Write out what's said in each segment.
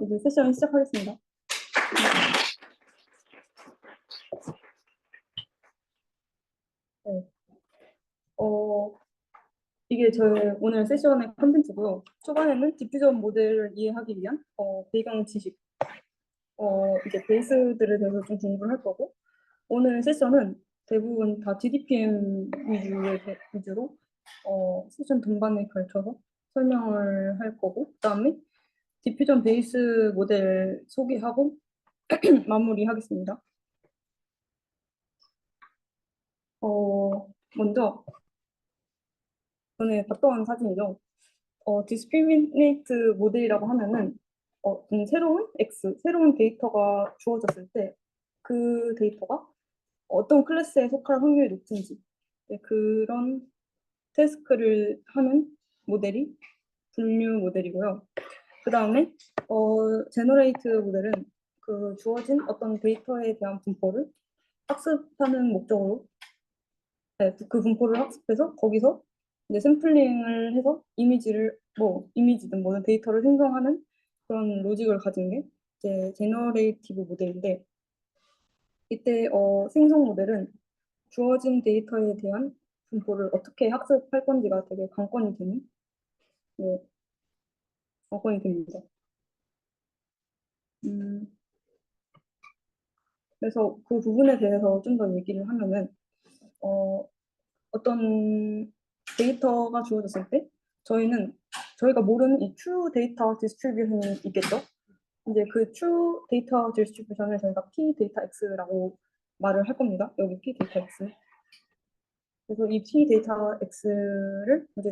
이제 세션 시작하겠습니다. 네. 이게 저의 오늘 세션의 컨텐츠고요. 초반에는 디퓨전 모델을 이해하기 위한 배경 지식, 이제 베이스들에 대해서 좀 공부를 할 거고, 오늘 세션은 대부분 다 DDPM 위주로 세션 전반에 걸쳐서 설명을 할 거고, 그다음에 디퓨전 베이스 모델 소개하고 마무리하겠습니다. 먼저 전에 봤던 사진이죠. 디스크리미네이트 모델이라고 하면은 새로운 데이터가 주어졌을 때 그 데이터가 어떤 클래스에 속할 확률이 높은지, 네, 그런 태스크를 하는 모델이 분류 모델이고요. 그 다음에 제너레이트 모델은 그 주어진 어떤 데이터에 대한 분포를 학습하는 목적으로, 네, 그 분포를 학습해서 거기서 이제 샘플링을 해서 이미지든 뭐든 데이터를 생성하는 그런 로직을 가진 게 이제 제너레이티브 모델인데, 이때 생성 모델은 주어진 데이터에 대한 분포를 어떻게 학습할 건지가 되게 네, 관건이 됩니다. 음, 그래서 그 부분에 대해서 좀 더 얘기를 하면은 어, 어떤 데이터가 주어졌을 때 저희가 모르는 이 true 데이터 디스트리뷰션이 있겠죠. 이제 그 true 데이터 디스트리뷰션을 저희가 p 데이터 x라고 말을 할 겁니다. 여기 p 데이터 x. 그래서 이 p 데이터 x를 이제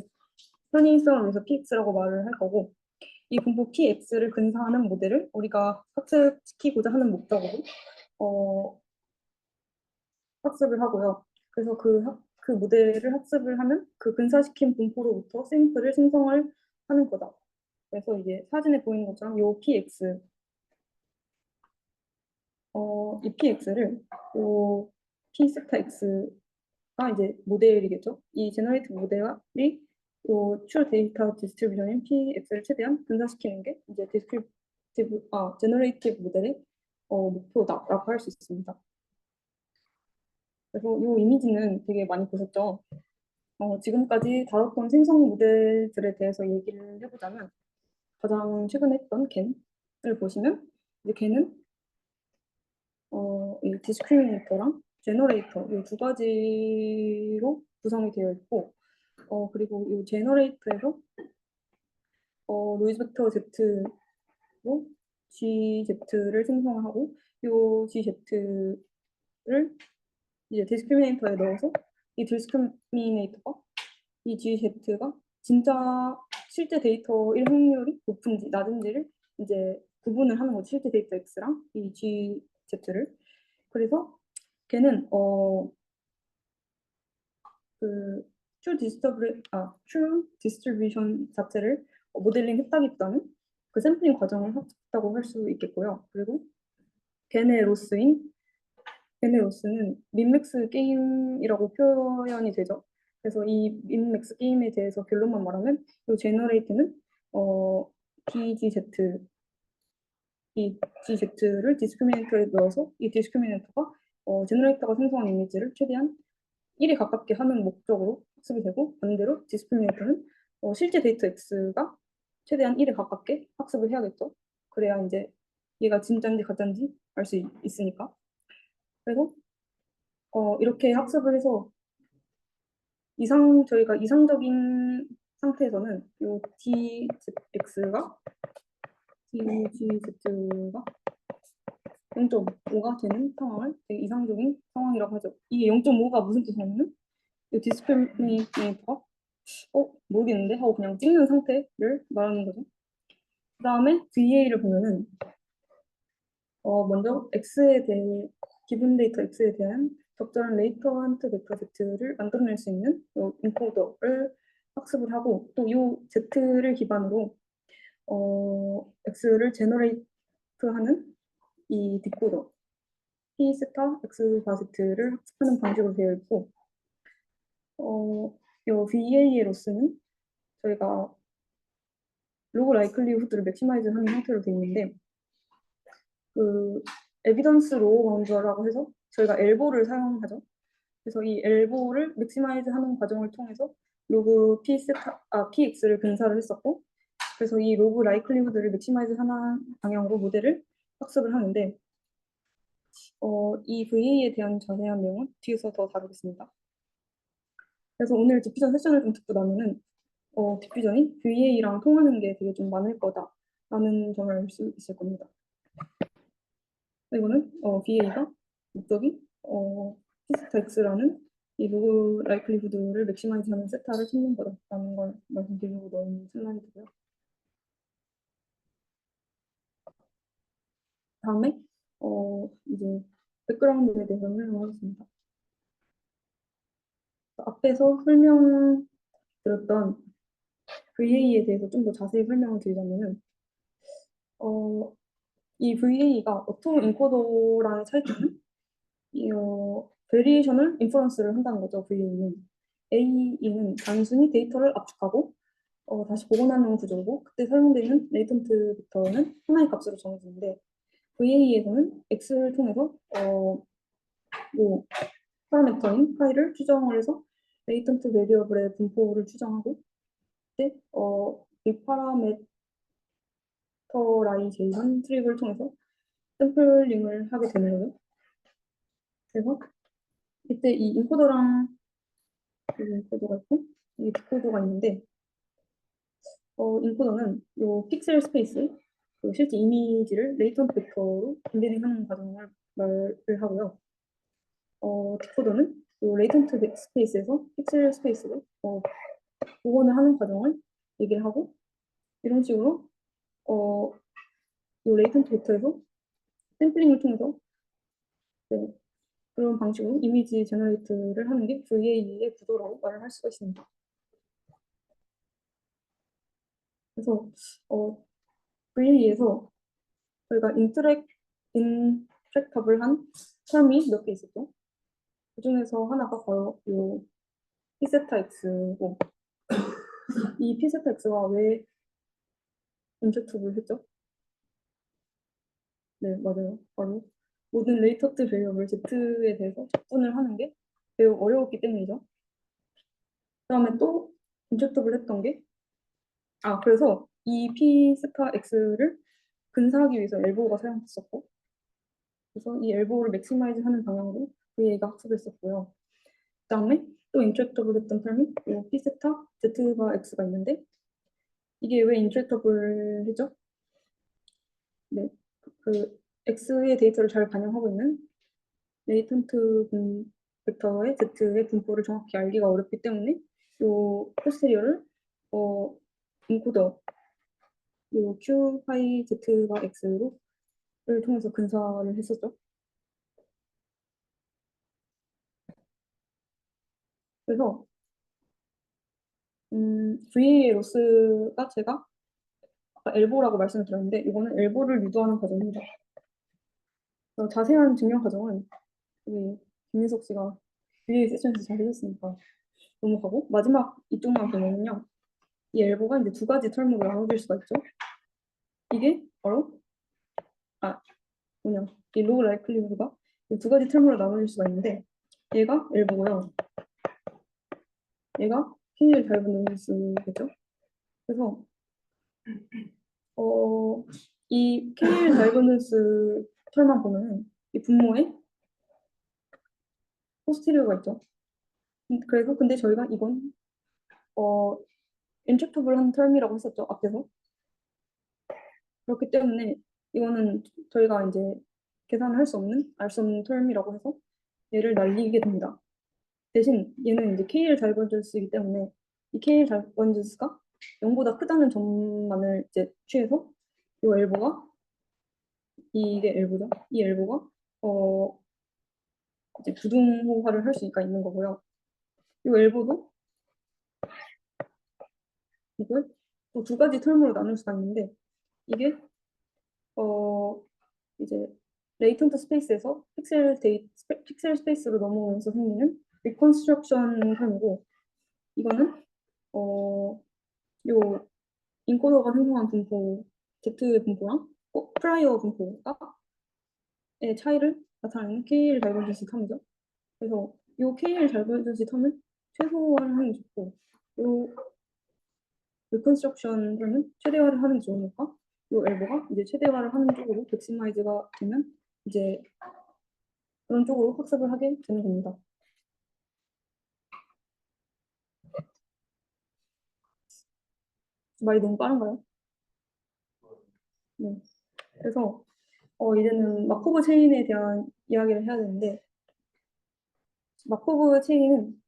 편의성을 위해서 px라고 말을 할 거고, 이 분포 px를 근사하는 모델을 우리가 학습시키고자 하는 목적으로 어, 학습을 하고요. 그래서 그 모델을 학습을 하면 그 근사시킨 분포로부터 샘플을 생성을 하는 거다. 그래서 이제 사진에 보이는 것처럼 요 px, 이 px를 요 p 섹터 x가 이제 모델이겠죠. 이 제너레이트 모델이 요 true 데이터 디스트리뷰션인 px를 최대한 분산시키는 게 이제 제너레이티브 모델의 목표다라고 할 수 있습니다. 그래서 이 이미지는 되게 많이 보셨죠? 지금까지 다뤘던 생성 모델들에 대해서 얘기를 해보자면, 가장 최근에 했던 겐을 보시면 이제 겐은 이 디스크리미네이터랑 제너레이터 이 두 가지로 구성이 되어 있고, 그리고 이 제너레이터에서 노이즈 벡터 Z로 GZ를 생성하고, 이 GZ를 이제 디스크리미네이터에 넣어서 이 디스크리미네이터가 이 GZ가 진짜 실제 데이터일 확률이 높은지 낮은지를 이제 구분을 하는 거죠. 실제 데이터 X랑 이 GZ를. 그래서 걔는 그 true distribution 자체를 모델링 했다기보다는 그 샘플링 과정을 했다고 할 수 있겠고요. 그리고 걔네 로스는 민맥스 게임이라고 표현이 되죠. 그래서 이 민맥스 게임에 대해서 결론만 말하면 이 제너레이트는 DGZ 이 DZ를 디스크리미네이터에 넣어서 이 디스크리미네이터가 제너레이터가 생성한 이미지를 최대한 1에 가깝게 하는 목적으로 학습이 되고, 반대로 디스크리미네이터는 실제 데이터 X가 최대한 1에 가깝게 학습을 해야겠죠. 그래야 이제 얘가 진짜인지 가짜인지 알 수 있으니까. 그래서 이렇게 학습을 해서 저희가 이상적인 상태에서는 이 DGZ가 0.5가 되는 상황을 되게 이상적인 상황이라고 하죠. 이게 0.5가 무슨 뜻이냐면은 이 디스크리미네이터가 모르겠는데 하고 그냥 찍는 상태를 말하는 거죠. 그 다음에 VA를 보면은 먼저 기분 데이터 X에 대한 적절한 레이터한트 벡터 Z를 만들어낼 수 있는 이 인코더를 학습을 하고, 또 이 Z를 기반으로 X를 제너레이트하는 이 디코더 P 스타 X 바 Z를 학습하는 방식으로 되어 있고, 이 VA의 로스는 저희가 로그 라이클리후드를 맥시마이즈 하는 형태로 되어 있는데 그 에비던스 로우 바운더라고 해서 저희가 엘보를 사용하죠. 그래서 이 엘보를 맥시마이즈 하는 과정을 통해서 로그 px를 근사를 했었고 그래서 이 로그 라이클리후드를 맥시마이즈 하는 방향으로 모델을 학습을 하는데 이 VA에 대한 자세한 내용은 뒤에서 더 다루겠습니다. 그래서 오늘 디퓨전 세션을 좀 듣고 나면은 디퓨전이 VA랑 통하는 게 되게 좀 많을 거다라는 점을 알 수 있을 겁니다. 이거는 VA가 목적이 피스타 X라는 이 로그 라이클리후드를 맥시마이즈하는 세타를 찾는 거다라는 걸 말씀드리고 넣은 슬라이드고요. 다음에 이제 백그라운드에 대해서 설명하겠습니다. 앞에서 설명드렸던 VA에 대해서 좀 더 자세히 설명을 드리자면은 이 VA가 오토 인코더랑의 차이점은 베리에이셔널 인퍼런스를 한다는 거죠. VA는 AE는 단순히 데이터를 압축하고 다시 복원하는 구조고 그때 사용되는 레이턴트 벡터는 하나의 값으로 정해지는데 VA에서는 X를 통해서 뭐 파라미터인 파이를 추정을 해서 레이턴트 베리어블의 분포를 추정하고 그때 이 파라메터라이제이션 트릭을 통해서 샘플링을 하게 되는 거죠. 그래서 이때 이 인코더랑 이 인코더가 있고 이 디코더가 있는데 인코더는 요 픽셀 스페이스 그 실제 이미지를 레이턴트 벡터로 인베딩하는 과정을 말을 하고요. 디코더는 요 레이턴트 스페이스에서 픽셀 스페이스로 복원을 하는 과정을 얘기를 하고 이런 식으로 요 레이턴트 벡터에서 샘플링을 통해서 네, 그런 방식으로 이미지 제너레이트를 하는 게 VA의 구조라고 말을 할 수가 있습니다. 그래서 VA에서 저희가 인트랙터블한 term이 몇 개 있었죠. 그 중에서 하나가 바로 이 피세타 X고 이 피세타 X가 왜 인트랙터블 했죠? 네, 맞아요. 바로 모든 레이터트 베리어블 Z에 대해서 적분을 하는 게 매우 어려웠기 때문이죠. 그다음에 또 인트랙터블 했던 게 그래서 이 피세타 X를 근사하기 위해서 엘보가 사용됐었고 그래서 이 엘보를 맥시마이즈 하는 방향으로 VA가 학습했었고요. 그다음에 또 인트랙터블 했던 term이 이 P세타 Z바 X가 있는데 이게 왜 인트랙터블이죠? 네, 그 X의 데이터를 잘 반영하고 있는 레이턴트 벡터의 Z의 분포를 정확히 알기가 어렵기 때문에 요 포스테리어를 인코더 요 Q 파이 Z바 X를 통해서 근사를 했었죠. 그래서 VA의 로스가 제가 아까 엘보라고 말씀을 드렸는데 이거는 엘보를 유도하는 과정입니다. 자세한 증명 과정은 우리 김민석 씨가 VA 세션에서 잘 해줬으니까 넘어가고 마지막 이쪽만 보면요. 이 엘보가 이제 두 가지 털목으로 나눠질 수가 있죠. 이게 바로 이 로우 라이클리후드가 두 가지 털목으로 나눠질 수가 있는데 얘가 엘보고요. 얘가 K를 닮은 수겠죠. 그래서 이 K를 닮은 수 털만 보면은 이 분모에 포스테리어가 있죠. 그래서 근데 저희가 이건 인트랙터블한 텀이라고 했었죠 앞에서. 그렇기 때문에 이거는 저희가 이제 계산을 할 수 없는 알 수 없는 텀이라고 해서 얘를 날리게 됩니다. 대신 얘는 이제 KL 다이버전스이기 때문에 이 KL 다이버전스가 0보다 크다는 점만을 이제 취해서 이 엘보가 이게 엘보죠. 이 엘보가 이제 부등호화를 할 수가 있는 거고요. 이 엘보도 이걸 또 두 가지 텀으로 나눌 수가 있는데 이게 이제 레이턴트 스페이스에서 픽셀 스페이스로 넘어오면서 생기는 리컨스트럭션 텀이고 이거는 요 인코더가 생성한 분포 Z의 분포랑 프라이어 분포의 차이를 나타내는 KL 다이버전시 텀이죠. 그래서 이 KL 다이버전시 텀을 최소화를 하는 게 좋고, 이 리컨스트럭션은 최대화를 하는 게 좋으니까 이 엘보가 이제 최대화를 하는 쪽으로 백시마이즈가 되면 이제 그런 쪽으로 학습을 하게 되는 겁니다. 말이 너무 빠른가요? 네. 그래서 이제는 마코브 체인에 대한 이야기를 해야 되는데, 마코브 체인은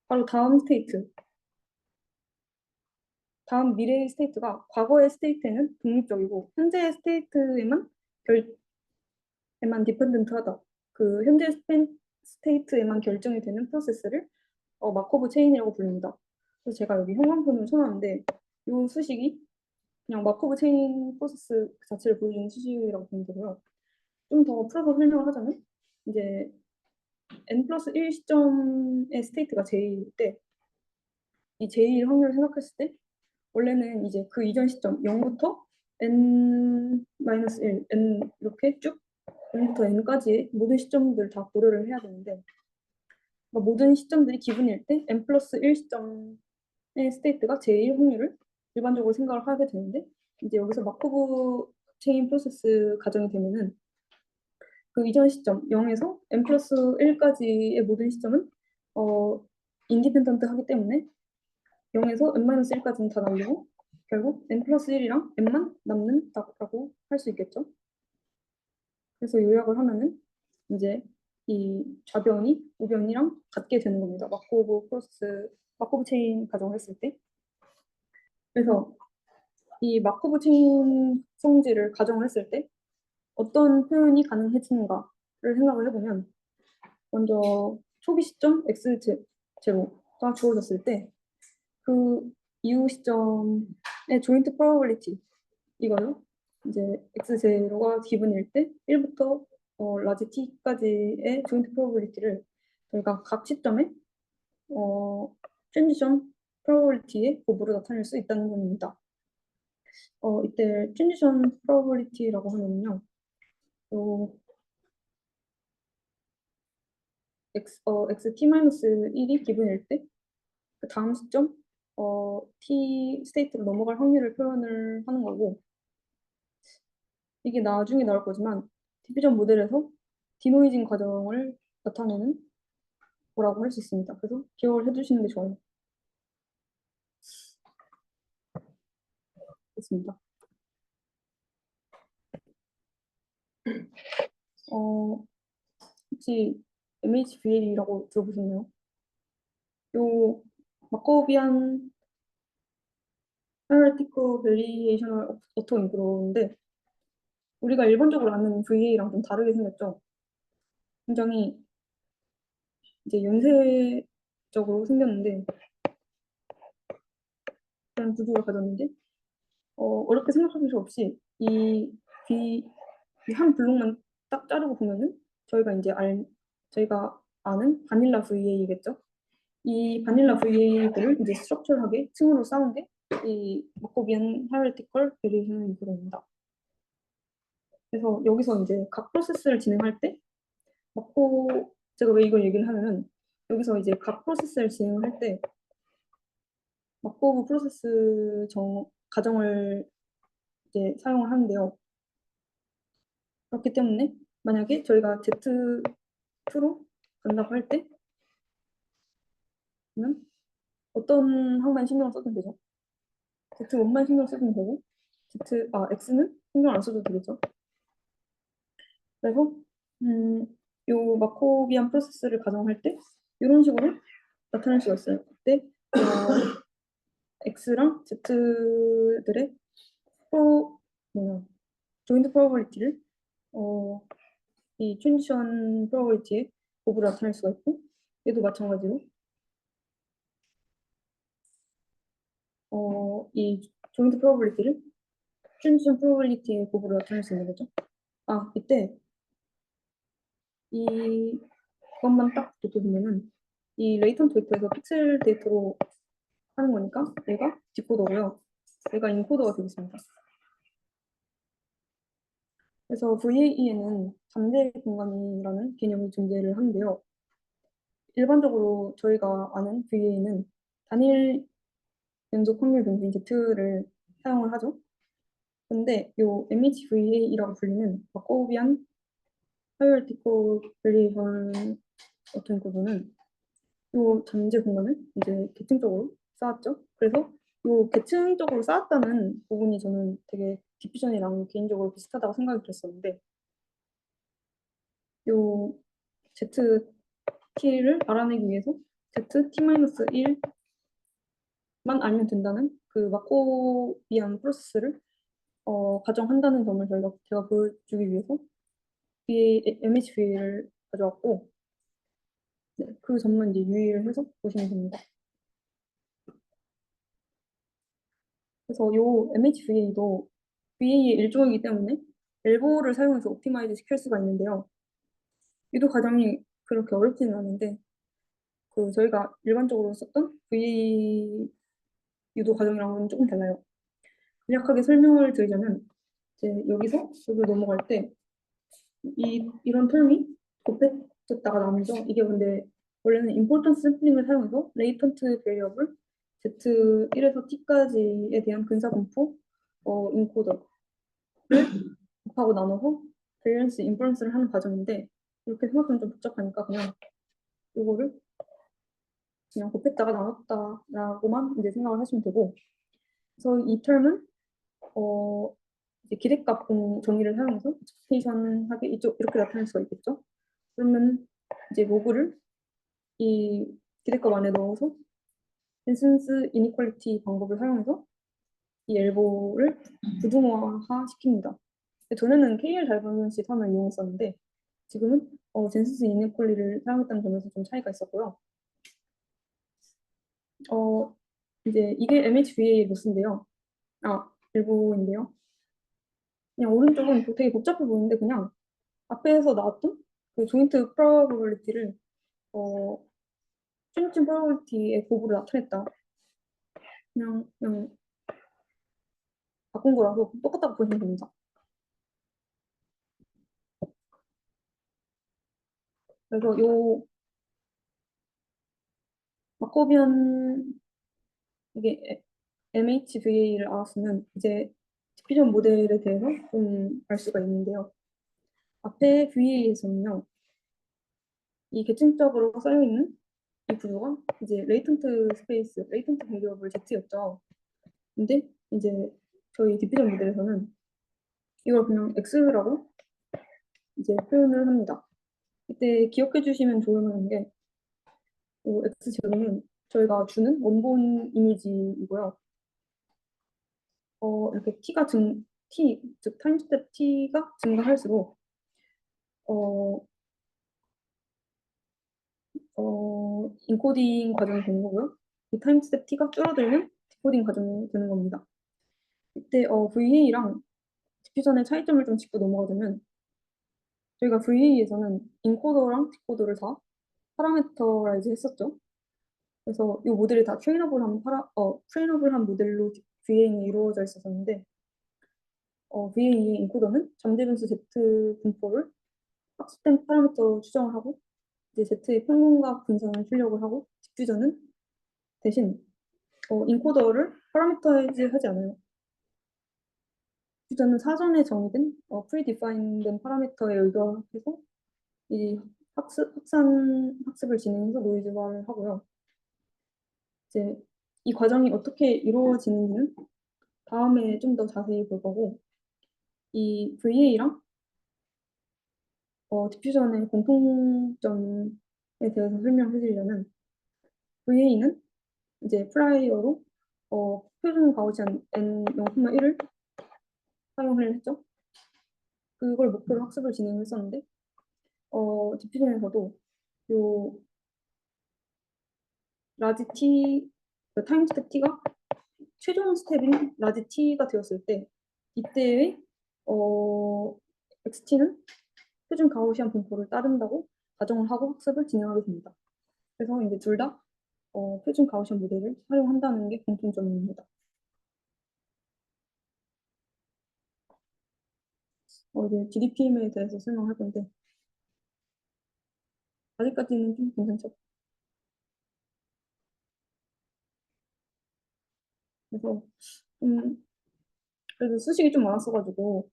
바로 다음 미래의 스테이트가 과거의 스테이트에는 독립적이고 현재의 스테이트에만 디펜던트하다. 그 현재 스테이트에만 결정이 되는 프로세스를 마코브 체인이라고 부릅니다. 그래서 제가 여기 형광펜을 써놨는데 이 수식이 그냥 마코브 체인 프로세스 그 자체를 보여주는 수식이라고 보면 되고요. 좀 더 풀어서 설명을 하자면 이제 n 플러스 1 시점의 스테이트가 제일 때 이 제일 확률을 생각했을 때 원래는 이제 그 이전 시점 0부터 n-1, n 이렇게 쭉 0부터 n까지의 모든 시점들 다 고려를 해야 되는데 모든 시점들이 기분일 때 n 플러스 1 시점의 스테이트가 제일 확률을 일반적으로 생각을 하게 되는데 이제 여기서 마코브 체인 프로세스 가정이 되면은 그 이전 시점 0에서 n 플러스 1까지의 모든 시점은 인디펜던트 하기 때문에 0에서 n-1까지는 다 날리고 결국 n 플러스 1이랑 n만 남는다고 할 수 있겠죠. 그래서 요약을 하면은 이제 이 좌변이 우변이랑 같게 되는 겁니다. 마코브 체인 가정을 했을 때. 그래서 이 마코브 체인 성질을 가정을 했을 때 어떤 표현이 가능해지는가를 생각을 해보면 먼저 초기 시점 x0가 주어졌을 때 그 이후 시점의 조인트 프로버빌리티 이거요. 이제 x0가 기분일 때 1부터 라지 t까지의 조인트 프로버빌리티를 저희가 각 시점에 트랜지션 프로버빌리티의 곱으로 나타낼 수 있다는 겁니다. 이때 트랜지션 프로버빌리티라고 하면요. xt-1이 기분일 때 그 다음 시점 t 스테이트로 넘어갈 확률을 표현을 하는 거고 이게 나중에 나올 거지만 디퓨전 모델에서 디노이징 과정을 나타내는 거라고 할 수 있습니다. 그래서 기억을 해두시는 게 좋아요. 됐습니다. 혹시 MHVL이라고 들어보셨나요? 요 마코비안 하이라티컬 베리에이셔널 오토 인크로인데 우리가 일반적으로 아는 VA랑 좀 다르게 생겼죠. 굉장히 이제 연쇄적으로 생겼는데 그런 구조를 가졌는데 어렵게 생각할 필요 없이 이 한 블록만 딱 자르고 보면은 저희가 아는 바닐라 VA겠죠. 이 바닐라 VA들을 이제 스트럭처하게 층으로 쌓은 게 이 마코비안 하이라티컬 베리에이션 인프로입니다. 그래서 여기서 이제 각 프로세스를 진행할 때 제가 왜 이걸 얘기를 하면은 여기서 이제 각 프로세스를 진행을 할 때 마코브 프로세스 가정을 이제 사용을 하는데요. 그렇기 때문에 만약에 저희가 Z2로 간다고 할 때는 어떤 항만 신경을 써도 되죠? Z1만 신경 쓰면 되고 X는 신경 안 써도 되겠죠? 그래서 요 마코비안 프로세스를 가정할 때 이런 식으로 나타낼 수가 있어요. 그때 X랑 Z들의 조인트 프로버빌리티를 이 트랜지션 프로버빌리티의 곱으로 나타낼 수가 있고 얘도 마찬가지로 이 조인트 프로버빌리티를 트랜지션 프로버빌리티의 곱으로 나타낼 수 있는 거죠. 이때 이것만 딱 놓고 보면은 이 레이턴트 벡터에서 픽셀 데이터로 하는 거니까 얘가 디코더고요. 얘가 인코더가 되겠습니다. 그래서 VAE에는 잠재 공간이라는 개념이 존재를 하는데요. 일반적으로 저희가 아는 VA는 단일 연속 확률 변수인 Z를 사용을 하죠. 근데 요 MHVA라고 불리는 마코비안 서열 디코밸리에이션 같은 구조는 요 잠재 공간을 이제 계층적으로 쌓았죠. 그래서 요 계층적으로 쌓았다는 부분이 저는 되게 디퓨전이랑 개인적으로 비슷하다고 생각이 들었었는데 요 ZT를 알아내기 위해서 ZT-1만 알면 된다는 그 마코비안 프로세스를 가정한다는 점을 제가 보여주기 위해서 MHVA를 가져왔고 네, 그 점만 이제 유의를 해서 보시면 됩니다. 그래서 요 MHVA도 VA의 일종이기 때문에 엘보를 사용해서 옵티마이즈 시킬 수가 있는데요. 유도 과정이 그렇게 어렵지는 않은데 그 저희가 일반적으로 썼던 VA 유도 과정이랑은 조금 달라요. 간략하게 설명을 드리자면 이제 여기서 여기로 넘어갈 때 이런 텀이 곱해졌다가 나오죠. 이게 근데 원래는 임포턴스 샘플링을 사용해서 레이턴트 베리어블 Z1에서 T까지에 대한 근사 분포 인코더를 곱하고 나눠서 밸런스 인퍼런스를 하는 과정인데 이렇게 생각하면 좀 복잡하니까 그냥 이거를 그냥 곱했다가 나눴다라고만 이제 생각을 하시면 되고 그래서 이 텀은 이제 기대값 정의를 사용해서 expectation하게 이렇게 나타낼 수가 있겠죠. 그러면 이제 로그를 이 기대값 안에 넣어서 인센스 이니퀄리티 방법을 사용해서 이 엘보를 부등호화 시킵니다. 전에는 KL 다이버전시 텀을 이용했었는데 지금은 젠센스 이니퀄리티를 사용했다는 점에서 좀 차이가 있었고요. 어, 이제 이게 MHVA 로스인데요. 엘보인데요. 그냥 오른쪽은 되게 복잡해 보이는데 그냥 앞에서 나왔던 그 조인트 프로버빌리티를 어, 찜찜 프로버빌리티의 곱으로 나타냈다. 그냥 바꾼 거라서 똑같다고 보시면 됩니다. 그래서 요 마코비안 이게 MHVA를 알았으면 이제 디퓨전 모델에 대해서 좀 알 수가 있는데요. 앞에 VA에서는요, 이 계층적으로 쌓여있는 이 구조가 이제 레이턴트 베리어블 Z였죠. 근데 이제 저희 디퓨전 모델에서는 이걸 그냥 X라고 이제 표현을 합니다. 이때 기억해 주시면 좋을 만한 게 X 제로는 저희가 주는 원본 이미지이고요. 이렇게 즉 타임스텝 t가 증가할수록 어, 인코딩 과정이 되는 거고요. 이 타임스텝 t가 줄어들면 디코딩 과정이 되는 겁니다. 이때 VA랑 디퓨전의 차이점을 좀 짚고 넘어가자면 저희가 VA에서는 인코더랑 디코더를 다 파라미터라이즈 했었죠. 그래서 이 모델이 다 트레이너블한 모델로 VA는 이루어져 있었는데 VA의 인코더는 잠재 변수 Z 분포를 학습된 파라미터로 추정을 하고 이제 Z의 평균과 분산을 출력을 하고 디퓨전은 대신 인코더를 파라미터이즈 하지 않아요. 디퓨전은 사전에 정의된 프리디파인된 파라미터에 의거해서 이 학습을 진행해서 노이즈화를 하고요. 이제 이 과정이 어떻게 이루어지는지는 다음에 좀 더 자세히 볼 거고 이 VA랑 디퓨전의 공통점에 대해서 설명해 드리려면 VA는 이제 프라이어로 표준 가우시안 N0,1을 사용을 했죠. 그걸 목표로 학습을 진행했었는데 디퓨전에서도 요 라지 T 그 타임 스텝 T가 최종 스텝인 라지 T가 되었을 때 이때의 XT는 표준 가우시안 분포를 따른다고 가정을 하고 학습을 진행하게 됩니다. 그래서 이제 둘 다 표준 가우시안 모델을 활용한다는 게 공통점입니다. 이제 GDPM에 대해서 설명할 건데 아직까지는 좀 괜찮죠. 그래서 좀 그래도 수식이 좀 많았어가지고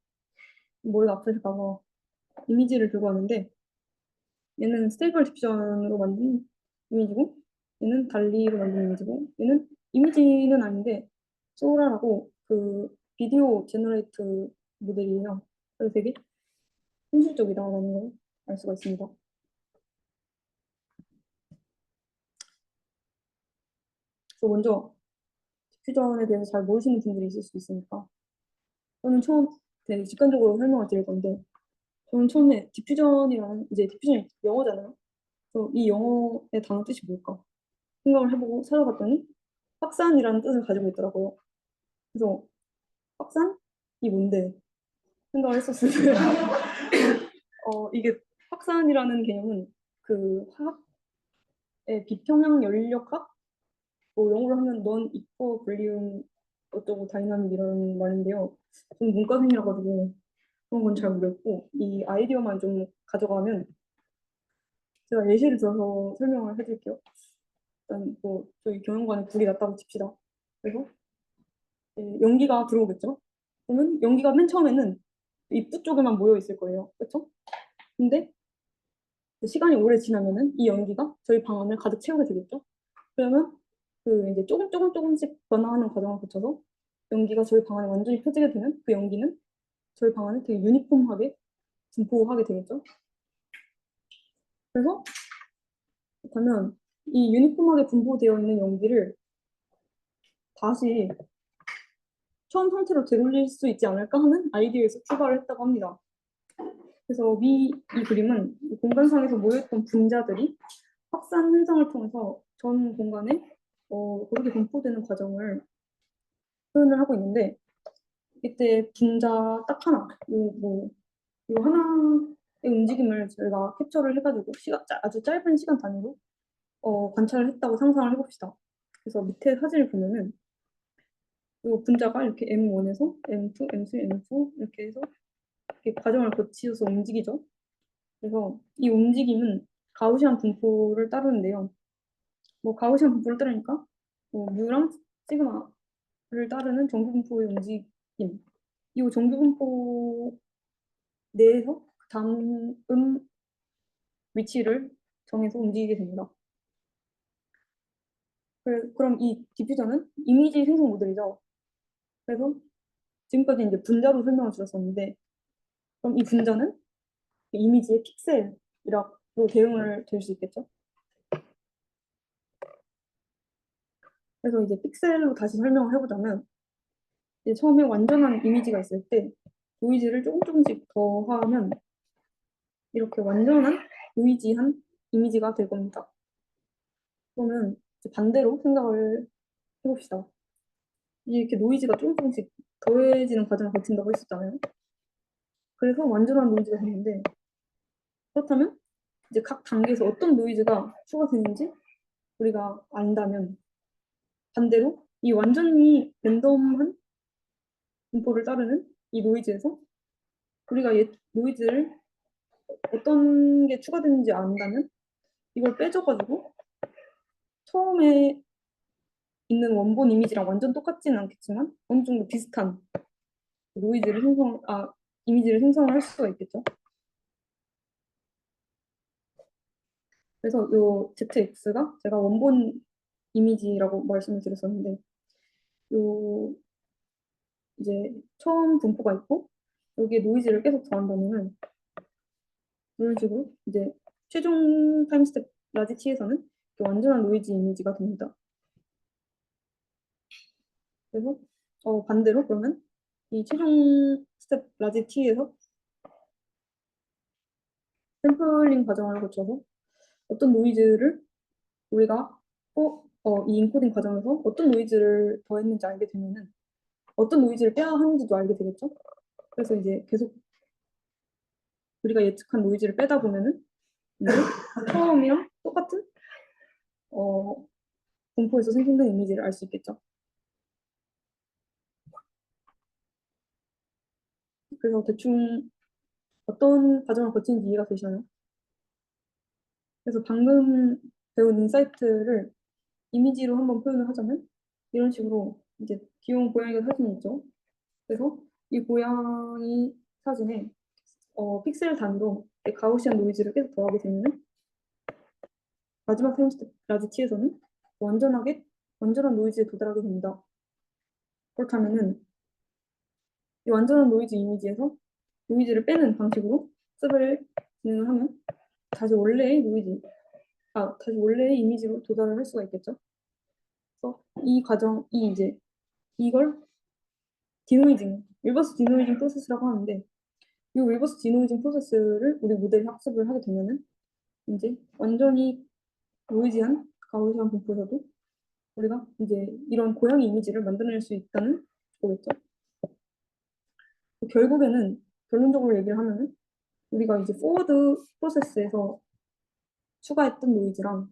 머리가 아플까 봐 이미지를 들고 왔는데 얘는 스테이블 디퓨전으로 만든 이미지고 얘는 달리로 만든 이미지고 얘는 이미지는 아닌데 소라라고 그 비디오 제너레이트 모델이에요. 그래서 되게 현실적이다라는 걸 알 수가 있습니다. 그래서 먼저 디퓨전에 대해서 잘 모르시는 분들이 있을 수 있으니까 저는 처음 되게 직관적으로 설명을 드릴 건데 저는 처음에 디퓨전이라는 이제 디퓨전이 영어잖아요. 그래서 이 영어의 단어 뜻이 뭘까 생각을 해보고 찾아봤더니 확산이라는 뜻을 가지고 있더라고요. 그래서 확산이 뭔데 생각을 했었어요. 이게 확산이라는 개념은 그 화학의 비평형 연력학, 뭐 영어로 하면 넌 이코블리움 어쩌고 다이나믹 이런 말인데요. 저는 문과생이라 가지고 그런 건 잘 모르겠고 이 아이디어만 좀 가져가면 제가 예시를 들어서 설명을 해드릴게요. 일단 뭐 저희 경영관에 불이 났다고 칩시다. 그래서 연기가 들어오겠죠. 그러면 연기가 맨 처음에는 입구 쪽에만 모여 있을 거예요. 그렇죠? 근데 시간이 오래 지나면은 이 연기가 저희 방 안을 가득 채우게 되겠죠. 그러면 그 이제 조금씩 변화하는 과정을 거쳐서 연기가 저희 방 안에 완전히 펴지게 되면 그 연기는 저희 방 안에 되게 유니폼하게 분포하게 되겠죠. 그래서 그러면 이 유니폼하게 분포되어 있는 연기를 다시 처음 상태로 되돌릴 수 있지 않을까 하는 아이디어에서 출발을 했다고 합니다. 그래서 이 그림은 공간상에서 모여있던 분자들이 확산 현상을 통해서 전 공간에 고르게 분포되는 과정을 표현을 하고 있는데 이때 분자 딱 하나, 요 하나의 움직임을 저희가 캡처를 해가지고 아주 짧은 시간 단위로 관찰을 했다고 상상을 해봅시다. 그래서 밑에 사진을 보면은 이 분자가 이렇게 M1에서 M2, M3, M4 이렇게 해서 이렇게 과정을 거치어서 움직이죠. 그래서 이 움직임은 가우시안 분포를 따르는데요. 뭐 가우시안 분포를 따르니까 뭐 뮤랑 시그마를 따르는 정규 분포의 움직임. 이 정규 분포 내에서 그 다음 위치를 정해서 움직이게 됩니다. 그럼 이 디퓨저는 이미지 생성 모델이죠. 그래서 지금까지 이제 분자로 설명을 드렸었는데 그럼 이 분자는 이미지의 픽셀이라고 대응을 될 수 있겠죠. 그래서 이제 픽셀로 다시 설명을 해보자면 이제 처음에 완전한 이미지가 있을 때 노이즈를 조금씩 더하면 이렇게 완전한 노이지한 이미지가 될 겁니다. 그러면 이제 반대로 생각을 해봅시다. 이렇게 노이즈가 조금씩 더해지는 과정을 거친다고 했었잖아요. 그래서 완전한 노이즈가 되는데 그렇다면 이제 각 단계에서 어떤 노이즈가 추가되는지 우리가 안다면 반대로 이 완전히 랜덤한 분포를 따르는 이 노이즈에서 우리가 노이즈를 어떤 게 추가되는지 안다면 이걸 빼줘가지고 처음에 있는 원본 이미지랑 완전 똑같지는 않겠지만 어느 정도 비슷한 이미지를 생성을 할 수가 있겠죠. 그래서 요 ZX가 제가 원본 이미지라고 말씀을 드렸었는데 요 이제 처음 분포가 있고 여기에 노이즈를 계속 더한다면은 이런 식으로 이제 최종 타임스텝 라지 T에서는 완전한 노이즈 이미지가 됩니다. 그래서 반대로 그러면 이 최종 스텝 라지 T에서 샘플링 과정을 거쳐서 어떤 노이즈를 우리가 이 인코딩 과정에서 어떤 노이즈를 더했는지 알게 되면은 어떤 노이즈를 빼야 하는지도 알게 되겠죠. 그래서 이제 계속 우리가 예측한 노이즈를 빼다 보면은 이제 처음이랑 똑같은 어, 분포에서 생성된 이미지를 알 수 있겠죠. 그래서 대충 어떤 과정을 거치는지 이해가 되시나요? 그래서 방금 배운 인사이트를 이미지로 한번 표현을 하자면 이런 식으로 이제 귀여운 고양이가 사진이 있죠. 그래서 이 고양이 사진에 픽셀 단위로 가우시안 노이즈를 계속 더하게 되면 마지막 타임스텝 라지 T에서는 완전한 노이즈에 도달하게 됩니다. 그렇다면은 이 완전한 노이즈 이미지에서 노이즈를 빼는 방식으로 습을 진행을 하면 다시 원래의 다시 원래의 이미지로 도달을 할 수가 있겠죠. 그래서 이걸 리버스 디노이징 프로세스라고 하는데 이 리버스 디노이징 프로세스를 우리 모델이 학습을 하게 되면은 이제 완전히 노이즈한 가우시안 분포에서도 우리가 이제 이런 고양이 이미지를 만들어낼 수 있다는 거겠죠. 결국에는 결론적으로 얘기를 하면은 우리가 이제 포워드 프로세스에서 추가했던 노이즈랑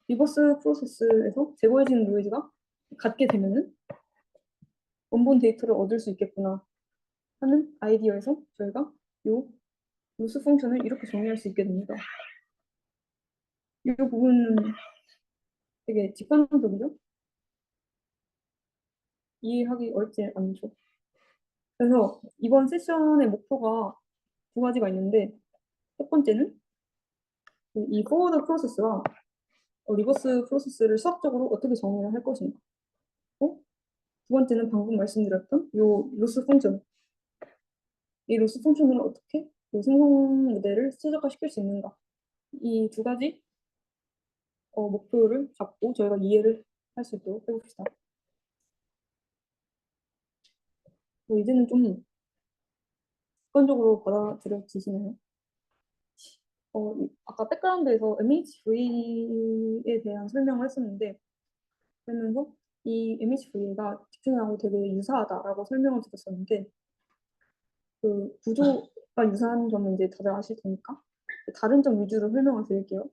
리버스 프로세스에서 제거해지는 노이즈가 같게 되면은 원본 데이터를 얻을 수 있겠구나 하는 아이디어에서 저희가 요 로스 펑션을 이렇게 정의할 수 있게 됩니다. 이 부분은 되게 직관적이죠? 이해하기 어렵지 않죠? 그래서 이번 세션의 목표가 두 가지가 있는데 첫 번째는 이 포워드 프로세스와 리버스 프로세스를 수학적으로 어떻게 정의를 할 것인가. 두 번째는 방금 말씀드렸던 요 로스 펑션. 이 로스 펑션으로 어떻게 이 생성 모델을 최적화시킬 수 있는가. 이 두 가지 목표를 잡고 저희가 이해를 할 수 있도록 해봅시다. 이제는 좀 객관적으로 받아들여지시나요? 아까 백그라운드에서 MHV에 대한 설명을 했었는데 그러면서 이 MHV가 집중하고 되게 유사하다라고 설명을 드렸었는데 그 구조가 유사한 점은 이제 다들 아실 테니까 다른 점 위주로 설명을 드릴게요.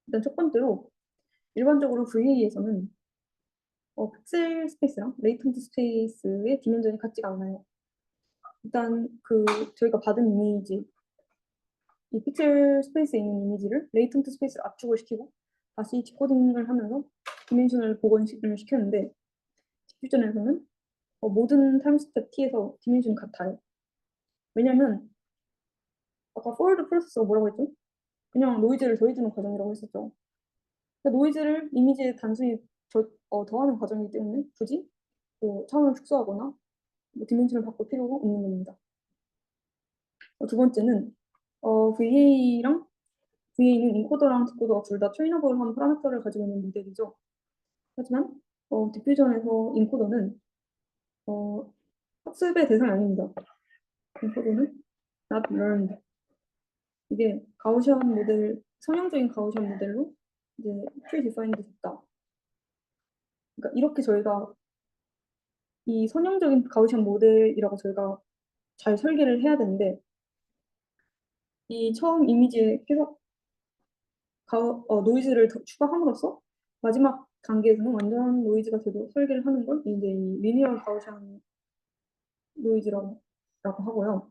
일단 첫 번째로 일반적으로 VA에서는 픽셀 스페이스랑 레이턴트 스페이스의 디멘전이 같지가 않아요. 일단 저희가 받은 이미지 이 픽셀 스페이스에 있는 이미지를 레이턴트 스페이스를 압축을 시키고 다시 디코딩을 하면서 디멘션을 복원을 시켰는데 디퓨전에서는 모든 타임 스텝 T에서 디멘션이 같아요. 왜냐면 아까 포워드 프로세스가 뭐라고 했죠? 그냥 노이즈를 더해주는 과정이라고 했었죠. 그러니까 노이즈를 이미지에 단순히 더하는 과정이기 때문에 굳이 차원을 축소하거나 디멘션을 바꿀 필요가 없는 겁니다. 두 번째는 VA는 인코더랑 디코더가 둘 다 트레이너블한 파라미터를 가지고 있는 모델이죠. 하지만 디퓨전에서 인코더는 학습의 대상이 아닙니다. 인코더는 not learned. 이게 선형적인 가우시안 모델로 이제 pre-defined 됐다. 그러니까 이렇게 저희가 이 선형적인 가우시안 모델이라고 저희가 잘 설계를 해야 되는데 이 처음 이미지에 계속 노이즈를 더 추가함으로써 마지막 단계에서는 완전 노이즈가 제대로 설계를 하는 걸 이제 이 리니어 가우시안 노이즈라고 하고요.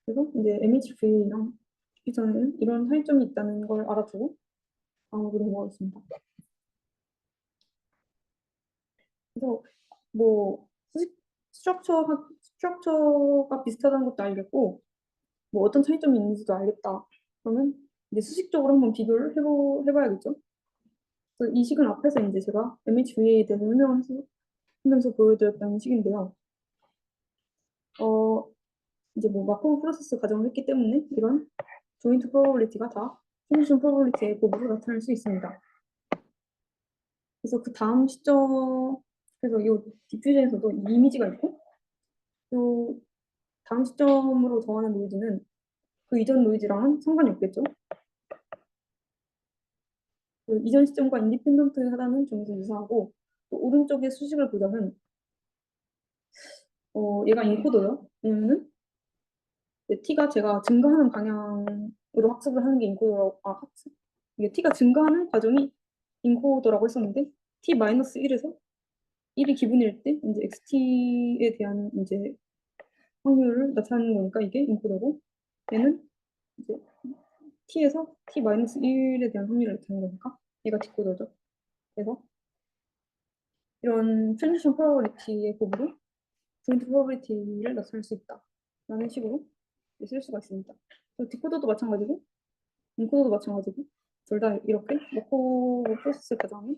그래서 이제 MHV랑 디퓨전에는 이런 차이점이 있다는 걸 알아두고 다음으로 넘어가겠습니다. 그래서 뭐 스트럭처가 비슷하다는 것도 알겠고 뭐 어떤 차이점이 있는지도 알겠다. 그러면 이제 수식적으로 한번 비교를 해봐야겠죠. 그래서 이 식은 앞에서 이제 제가 MHVA에 대해서 설명을 하면서 보여드렸던 식인데요. 이제 뭐 마코브 프로세스 과정을 했기 때문에 이런 조인트 프로버빌리티가 다 솔루션 프로버빌리티의 곱으로 나타날 수 있습니다. 그래서 그 다음 그래서 이 디퓨전에서도 이 이미지가 있고 요 다음 시점으로 정하는 노이즈는 그 이전 노이즈랑은 상관이 없겠죠. 그 이전 시점과 인디펜던트하다는 점에서 유사하고 또 오른쪽의 수식을 보자면 얘가 인코더요. 왜냐면은 t가 제가 증가하는 방향으로 학습을 하는 게 인코더라고 학습 이게 t가 증가하는 과정이 인코더라고 했었는데 t-1에서 1이 기분일 때 이제 xt에 대한 이제 확률을 나타내는 거니까 이게 인코더고 얘는 이제 t에서 t-1에 대한 확률을 나타내는 거니까 얘가 디코더죠. 그래서 이런 트랜지션 프로버비리티의 곱으로 조인트 프로버비리티를 나타낼 수 있다. 라는 식으로 쓸 수가 있습니다. 디코더도 마찬가지고 인코더도 마찬가지고 둘 다 이렇게 넣고 프로세스 과정에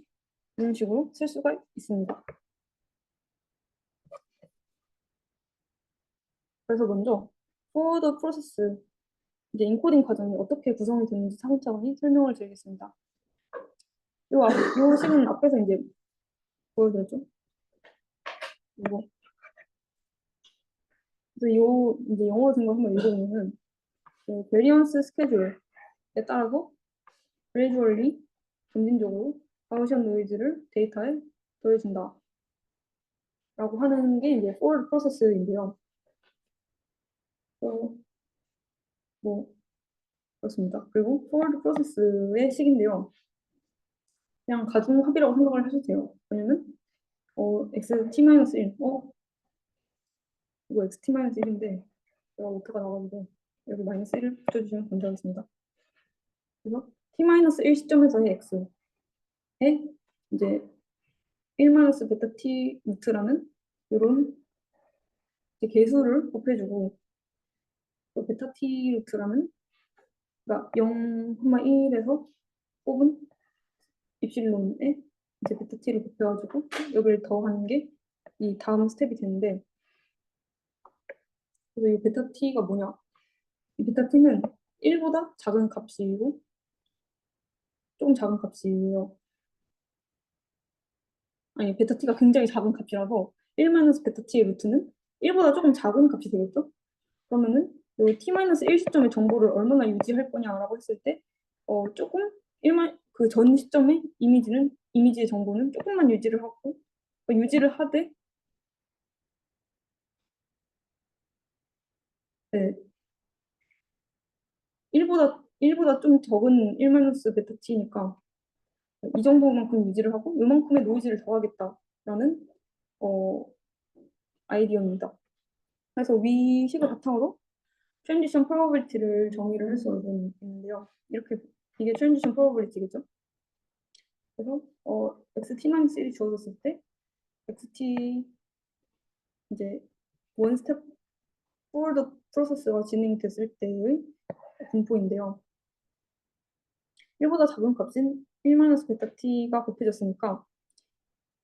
이런 식으로 쓸 수가 있습니다. 그래서 먼저 포워드 프로세스 이제 인코딩 과정이 어떻게 구성이 되는지 차근차근히 설명을 드리겠습니다. 요 식은 앞에서 이제 보여드렸죠. 이거. 그래서 요 이제 영어 등거 한번 읽어보면은 그 베리언스 스케줄에 따라서 gradually 점진적으로 가우시안 노이즈를 데이터에 더해준다. 라고 하는 게 이제 forward 프로세스인데요. 뭐 그렇습니다. 그리고 forward 프로세스의 식인데요. 그냥 가중합이라고 생각을 하셔도 돼요. 왜냐면 xt-1 이거 xt-1인데 제가 오타가 나가지고 여기 마이너스 1을 붙여주시면 감사하겠습니다. 그래서 t-1 시점에서의 x에 이제 1-베타 t 루트라는 이런 개수를 곱해주고 또 베타 t 루트라는 그러니까 0,1에서 뽑은 입실론에 이제 베타 t를 곱해가지고 여기를 더하는 게 이 다음 스텝이 되는데 그래서 이 베타 t가 뭐냐? 이 베타 t는 1보다 작은 값이고 조금 작은 값이에요. 아니 베타 t가 굉장히 작은 값이라서 1-베타 t의 루트는 1보다 조금 작은 값이 되겠죠? 그러면은 이 t-1 시점의 정보를 얼마나 유지할 거냐라고 했을 때 조금 그 전 시점의 이미지의 정보는 조금만 유지를 하고 유지를 하되 네, 1보다 좀 적은 1-베타 t니까 이 정도만큼 유지를 하고 이만큼의 노이즈를 더하겠다라는 어, 아이디어입니다. 그래서 위 식을 바탕으로 트랜지션 프로버빌리티를 정의를 할 수 있는데요. 이렇게 이게 트랜지션 프로버빌리티겠죠? 그래서 xt-1이 주어졌을 때 xt 이제 원 스텝 포워드 프로세스가 진행됐을 때의 분포인데요. 1보다 작은 값인 1-베타 t가 곱해졌으니까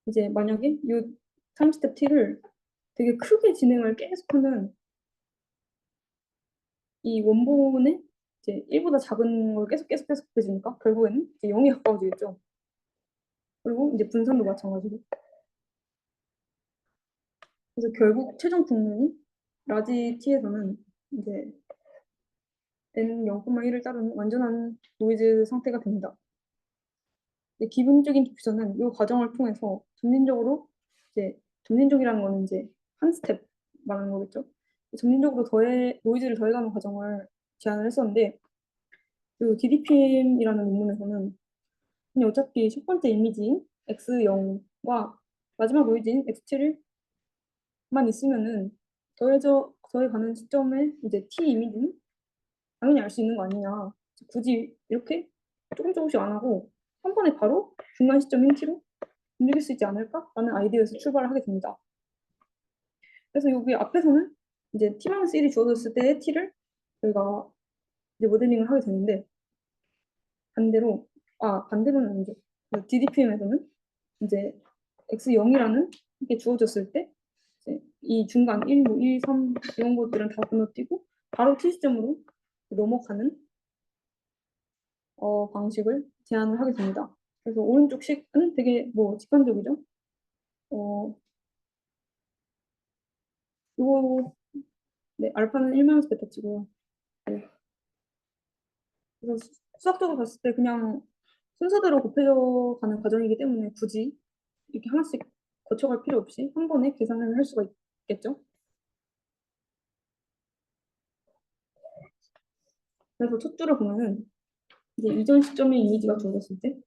이제 만약에 이 타임 스텝 t를 되게 크게 진행을 계속하면 이 원본에 이제 1보다 작은 걸 계속 곱해지니까 결국에는 이제 0이 가까워지겠죠. 그리고 이제 분산도 마찬가지고. 그래서 결국 최종 국면이 라지 t에서는 이제 n 0,1을 따르는 완전한 노이즈 상태가 됩니다. 기본적인 디퓨저는 이 과정을 통해서 점진적으로 이제 점진적이라는 거는 이제 한 스텝 말하는 거겠죠. 점진적으로 노이즈를 더해가는 과정을 제안을 했었는데 그 DDPM이라는 논문에서는 그냥 어차피 첫 번째 이미지인 X0과 마지막 노이즈인 X7만 있으면은 더해가는 시점에 이제 T 이미지는 당연히 알 수 있는 거 아니냐. 굳이 이렇게 조금씩 안 하고 한 번에 바로 중간 시점인 T로 움직일 수 있지 않을까라는 아이디어에서 출발을 하게 됩니다. 그래서 여기 앞에서는 이제 T-1이 주어졌을 때의 T를 저희가 이제 모델링을 하게 되는데 반대로는 아니죠. DDPM에서는 이제 X0이라는 게 주어졌을 때 이제 이 중간 1, 2, 3 이런 것들은 다 건너뛰고 바로 T 시점으로 넘어가는 방식을 제안을 하게 됩니다. 그래서 오른쪽 식은 되게 뭐 직관적이죠. 어, 요거 네, 알파는 1-베타치고요. 네. 그래서 수학적으로 봤을 때 그냥 순서대로 곱해져 가는 과정이기 때문에 굳이 이렇게 하나씩 거쳐갈 필요 없이 한 번에 계산을 할 수가 있겠죠. 그래서 첫 줄을 보면은 이제 이전 시점의 이미지가 주어졌을 때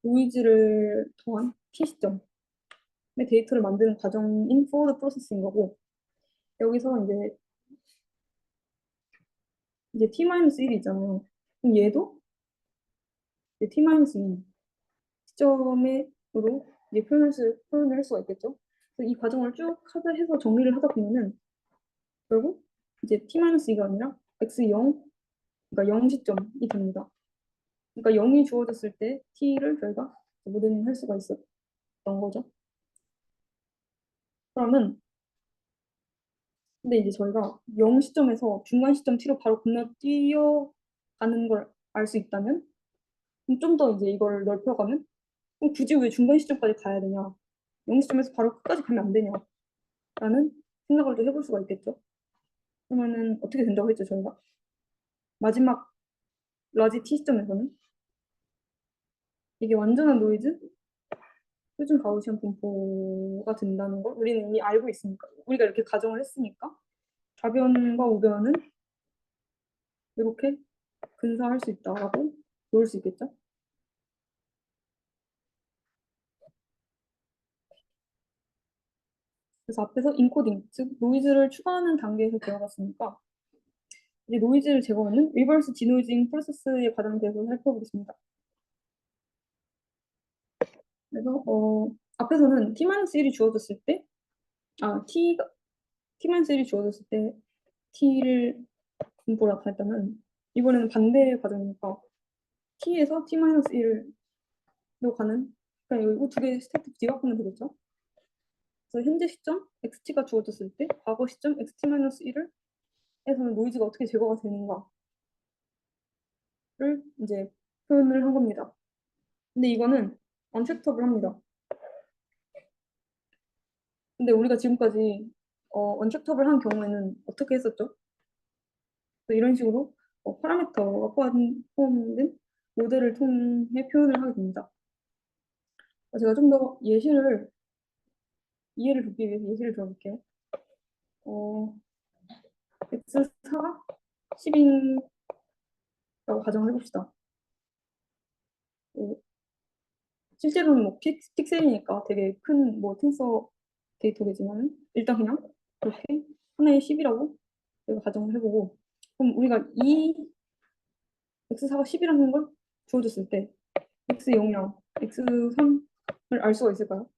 노이즈를 더한 T 시점의 데이터를 만드는 과정인 forward 프로세스인 거고, 여기서 이제 T-1이 있잖아요. 그럼 얘도 이제 T-2 시점으로 이제 표현을 할 수가 있겠죠. 그래서 이 과정을 쭉 해서 정리를 하다 보면은 결국 이제 T-2가 아니라 X0, 그러니까 0 시점이 됩니다. 그러니까 0이 주어졌을 때 T를 저희가 모델링 할 수가 있었던 거죠. 그러면 근데 이제 저희가 0 시점에서 중간 시점 T로 바로 건너뛰어가는 걸 알 수 있다면 좀 더 이제 이걸 넓혀가면 그럼 굳이 왜 중간 시점까지 가야 되냐? 0 시점에서 바로 끝까지 가면 안 되냐? 라는 생각을 또 해볼 수가 있겠죠. 그러면은 어떻게 된다고 했죠, 저희가? 마지막 라지 T 시점에서는 이게 완전한 노이즈, 표준 가우시안 분포가 된다는 걸 우리는 이미 알고 있으니까 우리가 이렇게 가정을 했으니까 좌변과 우변은 이렇게 근사할 수 있다라고 볼 수 있겠죠. 그래서 앞에서 인코딩, 즉 노이즈를 추가하는 단계에서 배워봤으니까 이제 노이즈를 제거하는 리버스 디노이징 프로세스의 과정에 대해서 살펴보겠습니다. 그래서 앞에서는 T-1이 주어졌을 때, T-1이 주어졌을 때 T를 분포로 나타냈다면 이번에는 반대 과정이니까 T에서 T-1로 가는, 그러니까 이거 두 개 스텝 뒤바꾸면 되겠죠. 그래서 현재 시점 XT가 주어졌을 때 과거 시점 XT-1을 에서는 노이즈가 어떻게 제거가 되는가를 이제 표현을 한 겁니다. 근데 이거는 언체크터블 합니다. 근데 우리가 지금까지 언체크터블 한 경우에는 어떻게 했었죠? 이런 식으로 파라미터가 포함된 모델을 통해 표현을 하게 됩니다. 제가 좀 더 이해를 돕기 위해서 예시를 들어볼게요. X4가 10이라고 가정을 해봅시다. 실제로는 뭐 픽셀이니까 되게 큰 뭐 텐서 데이터겠지만 일단 그냥 이렇게 하나에 10이라고 내가 가정을 해보고 그럼 우리가 이 X4가 10이라는 걸 주어줬을 때 X0이랑 X3을 알 수가 있을까요?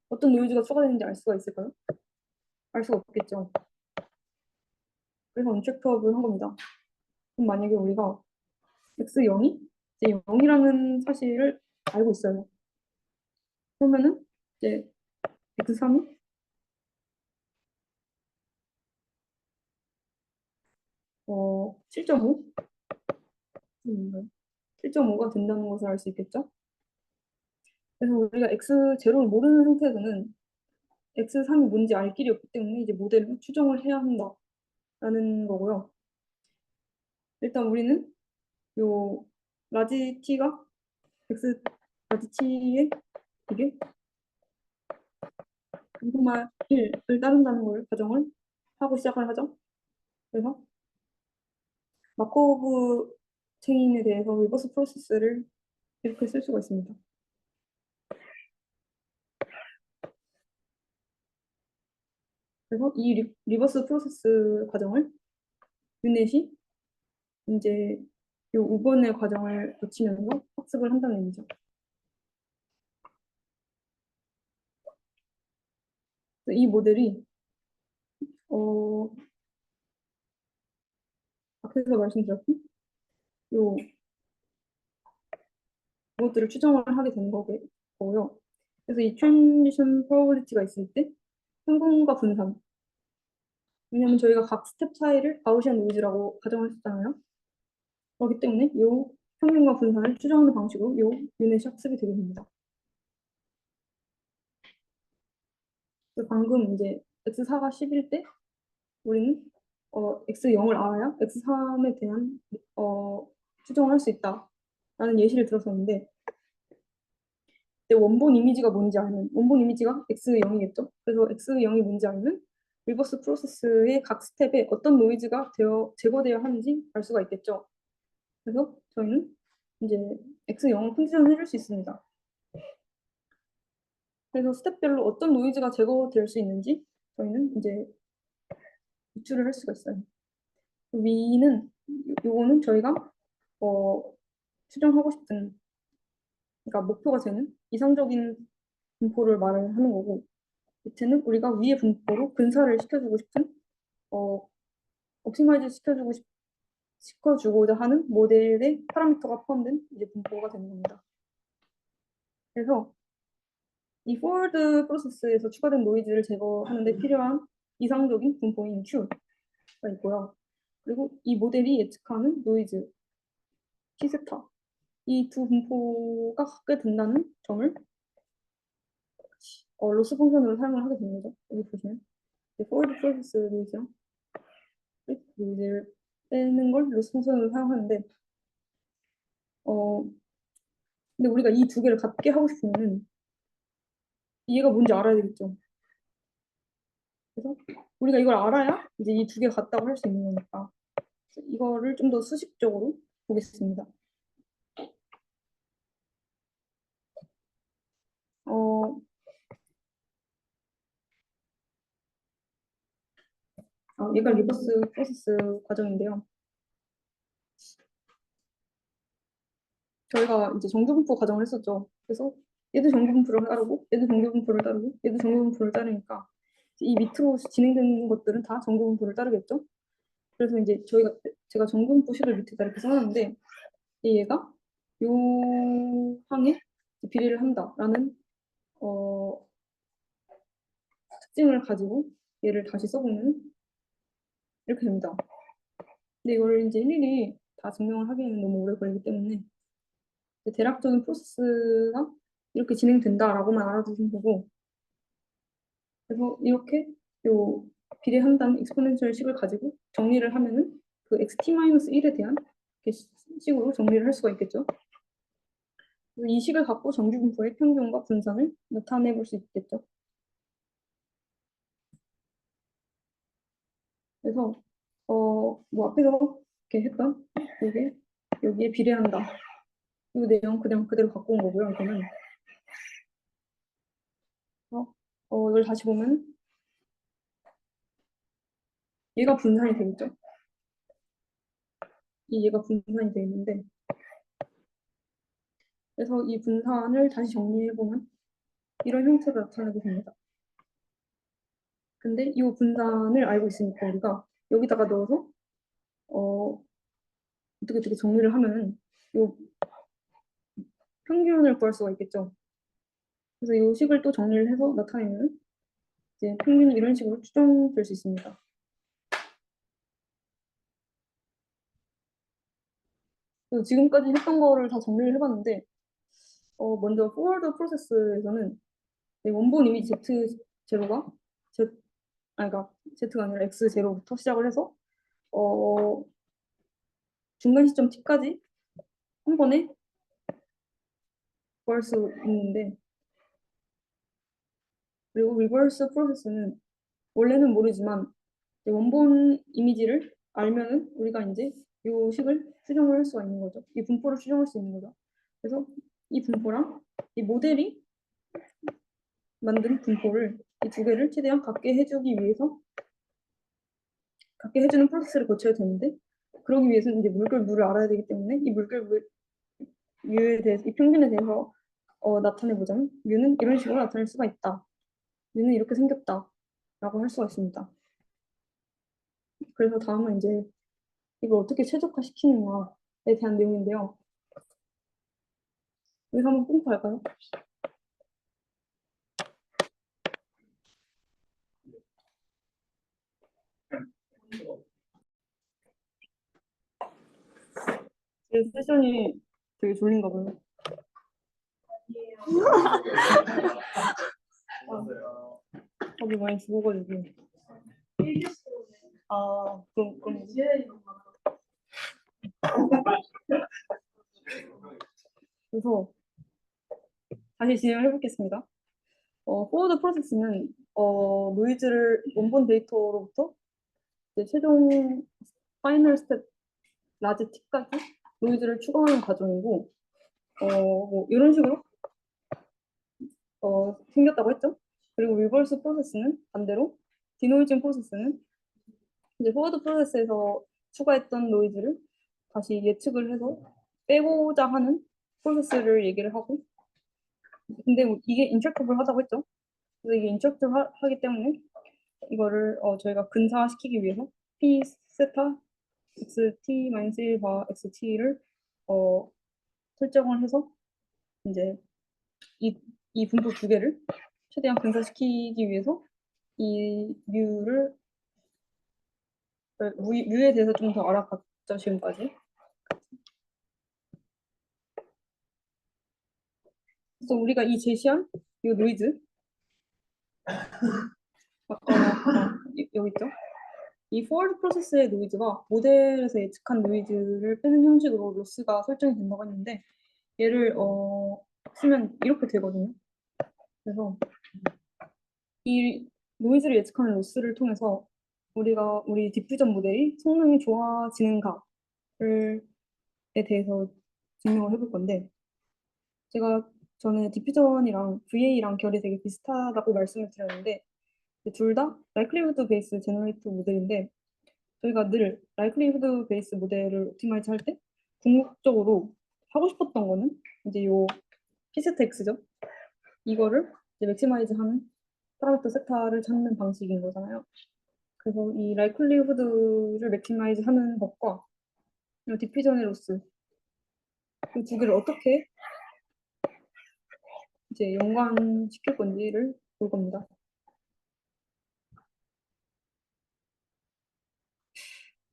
어떤 노이즈가 추가되는지 알 수가 있을까요? 알 수가 없겠죠. 그래서 언체크업을 한 겁니다. 그럼 만약에 우리가 X0이 이제 0이라는 사실을 알고 있어요. 그러면은 이제 X3이 7.5? 7.5가 된다는 것을 알 수 있겠죠? 그래서 우리가 X0를 모르는 상태에서는 X3이 뭔지 알 길이 없기 때문에 이제 모델로 추정을 해야 한다라는 거고요. 일단 우리는 요 라지 t가 X 라지 t의 이게 2,1을 따른다는 걸 가정을 하고 시작을 하죠. 그래서 마코브 체인에 대해서 리버스 프로세스를 이렇게 쓸 수가 있습니다. 그래서 이 리버스 프로세스 과정을 유넷이 이제 이 5번의 과정을 거치면서 학습을 한다는 의미죠. 이 모델이 앞에서 말씀드렸던 요 것들을 추정을 하게 되는 거고요. 그래서 이 트랜지션 프로버비리티가 있을 때 평균과 분산, 왜냐면 저희가 각 스텝 차이를 가우시안 노이즈라고 가정을 했잖아요. 그렇기 때문에 이 평균과 분산을 추정하는 방식으로 이 유닛이 학습이 되게 됩니다. 그래서 방금 이제 X4가 10일 때 우리는 X0을 알아야 X3에 대한 추정을 할 수 있다라는 예시를 들었었는데 원본 이미지가 뭔지 알면 원본 이미지가 X0이겠죠. 그래서 X0이 뭔지 알면 리버스 프로세스의 각 스텝에 어떤 노이즈가 제거되어야 하는지 알 수가 있겠죠. 그래서 저희는 이제 X0을 컨디션 해줄 수 있습니다. 그래서 스텝별로 어떤 노이즈가 제거될 수 있는지 저희는 이제 유출을 할 수가 있어요. 위는 요거는 저희가 어, 추정하고 싶은, 그러니까 목표가 되는 이상적인 분포를 말을 하는 거고, 밑에는 우리가 위의 분포로 근사를 시켜주고 싶은, 어, 옵티마이즈 시켜주고자 하는 모델의 파라미터가 포함된 이제 분포가 되는 겁니다. 그래서 이 포워드 프로세스에서 추가된 노이즈를 제거하는 데 필요한 이상적인 분포인 Q가 있고요. 그리고 이 모델이 예측하는 노이즈 T스타, 이 두 분포가 같게 된다는 점을 로스 펑션으로 사용을 하게 되는 거죠. 여기 보시면 포워드 프로세스 노이즈랑 노이즈를 빼는 걸 로스 펑션으로 사용하는데, 어, 근데 우리가 이 두 개를 같게 하고 싶으면 얘가 뭔지 알아야 되겠죠. 그래서 우리가 이걸 알아야 이제 이 두 개 같다고 할 수 있는 거니까 이거를 좀 더 수식적으로 보겠습니다. 얘가 리버스 프로세스 과정인데요. 저희가 이제 정규분포 과정을 했었죠. 그래서 얘도 정규분포를 따르고, 얘도 정규분포를 따르고, 얘도 정규분포를 따르니까 이 밑으로 진행되는 것들은 다 정규분포를 따르겠죠. 그래서 이제 제가 정규분포 식을 밑에다 이렇게 써놨는데, 얘가 요 항에 비례를 한다라는 특징을 가지고 얘를 다시 써보면 이렇게 됩니다. 근데 이걸 이제 일일이 다 증명을 하기에는 너무 오래 걸리기 때문에 대략적인 프로세스가 이렇게 진행된다라고만 알아두시면 되고, 그래서 이렇게 요 비례한다는 익스포넨셜 식을 가지고 정리를 하면은 그 xt-1에 대한 식으로 정리를 할 수가 있겠죠. 이 식을 갖고 정규분포의 평균과 분산을 나타내 볼 수 있겠죠. 그래서 뭐 앞에서 이렇게 했던 이게 여기에 비례한다. 이 내용 그냥 그대로 갖고 온 거고요. 이거는 이걸 다시 보면 얘가 분산이 되겠죠. 얘가 분산이 되어 있는데, 그래서 이 분산을 다시 정리해 보면 이런 형태로 나타나게 됩니다. 근데 이 분산을 알고 있으니까 우리가 여기다가 넣어서 어, 어떻게 정리를 하면 이 평균을 구할 수가 있겠죠. 그래서 이 식을 또 정리를 해서 나타내면 이제 평균이 이런 식으로 추정될 수 있습니다. 그래서 지금까지 했던 거를 다 정리를 해봤는데, 먼저 포워드 프로세스에서는 원본 이미지 Z0가 그러니까 Z가 아니라 X0부터 시작을 해서 중간 시점 T까지 한 번에 구할 수 있는데, 그리고 리버스 프로세스는 원래는 모르지만 원본 이미지를 알면은 우리가 이제 이 식을 추정을 할 수가 있는 거죠. 이 분포를 추정할 수 있는 거죠. 그래서 이 분포랑 이 모델이 만든 분포를 이 두 개를 최대한 같게 해주기 위해서 갖게 해주는 프로세스를 거쳐야 되는데, 그러기 위해서는 이제 물결 알아야 되기 때문에 이 물결 뮤에 대해서, 이 평균에 대해서 나타내보자면 뮤는 이런 식으로 나타낼 수가 있다. 뮤는 이렇게 생겼다. 라고 할 수가 있습니다. 그래서 다음은 이제 이걸 어떻게 최적화시키느냐에 대한 내용인데요. 여기서 한번 뿜고 할까요? 제 세션이 되게 졸린가 봐요. 겁이 많이 죽어가지고. 그럼. 그래서 다시 진행을 해보겠습니다. 포워드 프로세스는 노이즈를 원본 데이터로부터 이제 최종 파이널 스텝 라지 T까지 노이즈를 추가하는 과정이고, 뭐 이런 식으로 생겼다고 했죠. 그리고 리버스 프로세스는 반대로 디노이징 프로세스는 이제 포워드 프로세스에서 추가했던 노이즈를 다시 예측을 해서 빼고자 하는 프로세스를 얘기를 하고, 근데 이게 인터랙터블 하다고 했죠. 그래서 이게 인터랙터블 하기 때문에 이거를 저희가 근사시키기 위해서 p 세타 xt 마이너스 1바 xt를 설정을 해서 이제 이 분포 두 개를 최대한 근사시키기 위해서 이 뮤에 대해서 좀 더 알아봤죠, 지금까지. 그래서 우리가 이 제시한 이 노이즈, 아까 여기 있죠? 이 포워드 프로세스의 노이즈가 모델에서 예측한 노이즈를 빼는 형식으로 로스가 설정이 된다고 했는데, 얘를 쓰면 이렇게 되거든요. 그래서 이 노이즈를 예측하는 로스를 통해서 우리 디퓨전 모델이 성능이 좋아지는가에 대해서 증명을 해볼 건데, 제가 전에 디퓨전이랑 VA랑 결이 되게 비슷하다고 말씀을 드렸는데, 둘 다 라이클리후드 베이스 제너레이터 모델인데, 저희가 늘 라이클리후드 베이스 모델을 옵티마이즈 할 때 궁극적으로 하고 싶었던 거는 이제 요 피세트X죠. 이거를 이제 맥시마이즈 하는 파라미터 세타를 찾는 방식인 거잖아요. 그래서 이 라이클리후드를 맥시마이즈 하는 것과 이 디퓨전의 로스, 그 두 개를 어떻게 이제 연관시킬 건지를 볼 겁니다.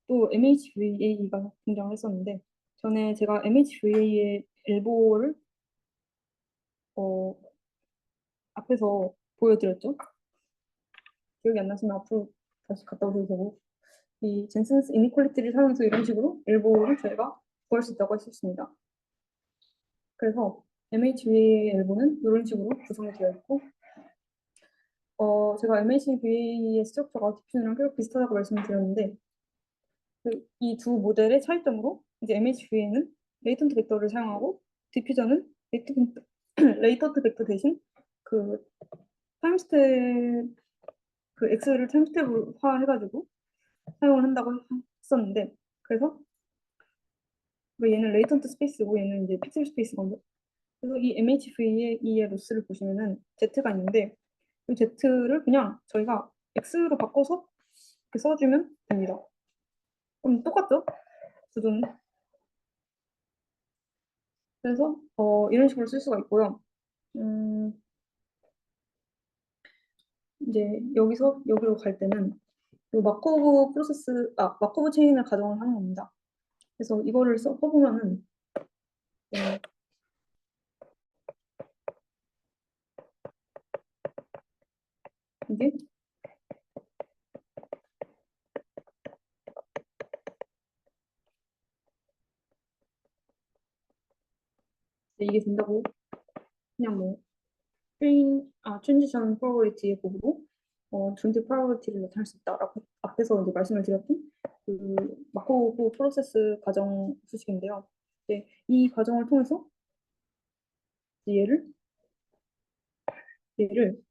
또 MHVA가 등장을 했었는데, 전에 제가 MHVA의 엘보를 앞에서 보여드렸죠. 기억이 안 나시면 앞으로 다시 갔다 오셔도 되고, 이 젠슨스 이니퀄리티를 사용해서 이런 식으로 엘보를 저희가 구할 수 있다고 했었습니다. 그래서 MHVA의 엘보는 이런 식으로 구성이 되어 있고, 제가 MHVA의 스트럭처가 디퓨전이랑 계속 비슷하다고 말씀드렸는데, 이 두 모델의 차이점으로 이제 MHVA는 레이턴트 벡터를 사용하고, 디퓨전은 레이턴트 벡터 대신 그 타임스텝, 그 X를 타임스텝화 해가지고 사용을 한다고 했었는데, 그래서 얘는 레이턴트 스페이스고 얘는 이제 픽셀 스페이스거든요. 그래서 이 MHV의 로스를 보시면은 Z가 있는데, 이 Z를 그냥 저희가 X로 바꿔서 이렇게 써주면 됩니다. 그럼 똑같죠? 구조는. 그래서 이런 식으로 쓸 수가 있고요. 이제 여기서 여기로 갈 때는 이 마코브 체인을 가정을 하는 겁니다. 그래서 이거를 써보면은 이게 된다고 그냥 뭐 트랜지션 프로버리티의 곱으로 전체 프로버리티를 나타낼 수 있다라고 앞에서 이제 말씀을 드렸던 그 마코브 프로세스 가정 수식인데요. 이 과정을 통해서 얘를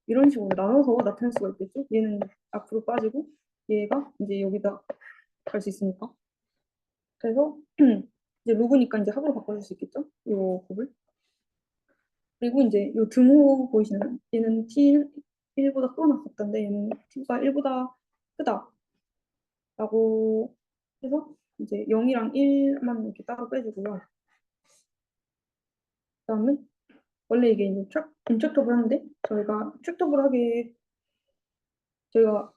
이런 식으로 나눠서 나타낼 수가 있겠죠. 얘는 앞으로 빠지고 얘가 이제 여기다 갈 수 있으니까. 그래서 이제 로그니까 이제 합으로 바꿔줄 수 있겠죠. 이 곱을. 그리고 이제 이 등호 보이시나요? 얘는 T1보다 크거나 같던데 얘는 T가 1보다 크다라고 해서 이제 0이랑 1만 이렇게 따로 빼주고요. 그다음에 원래 이게 이제 인척터블 하는데 저희가 트랙터블 하게 저희가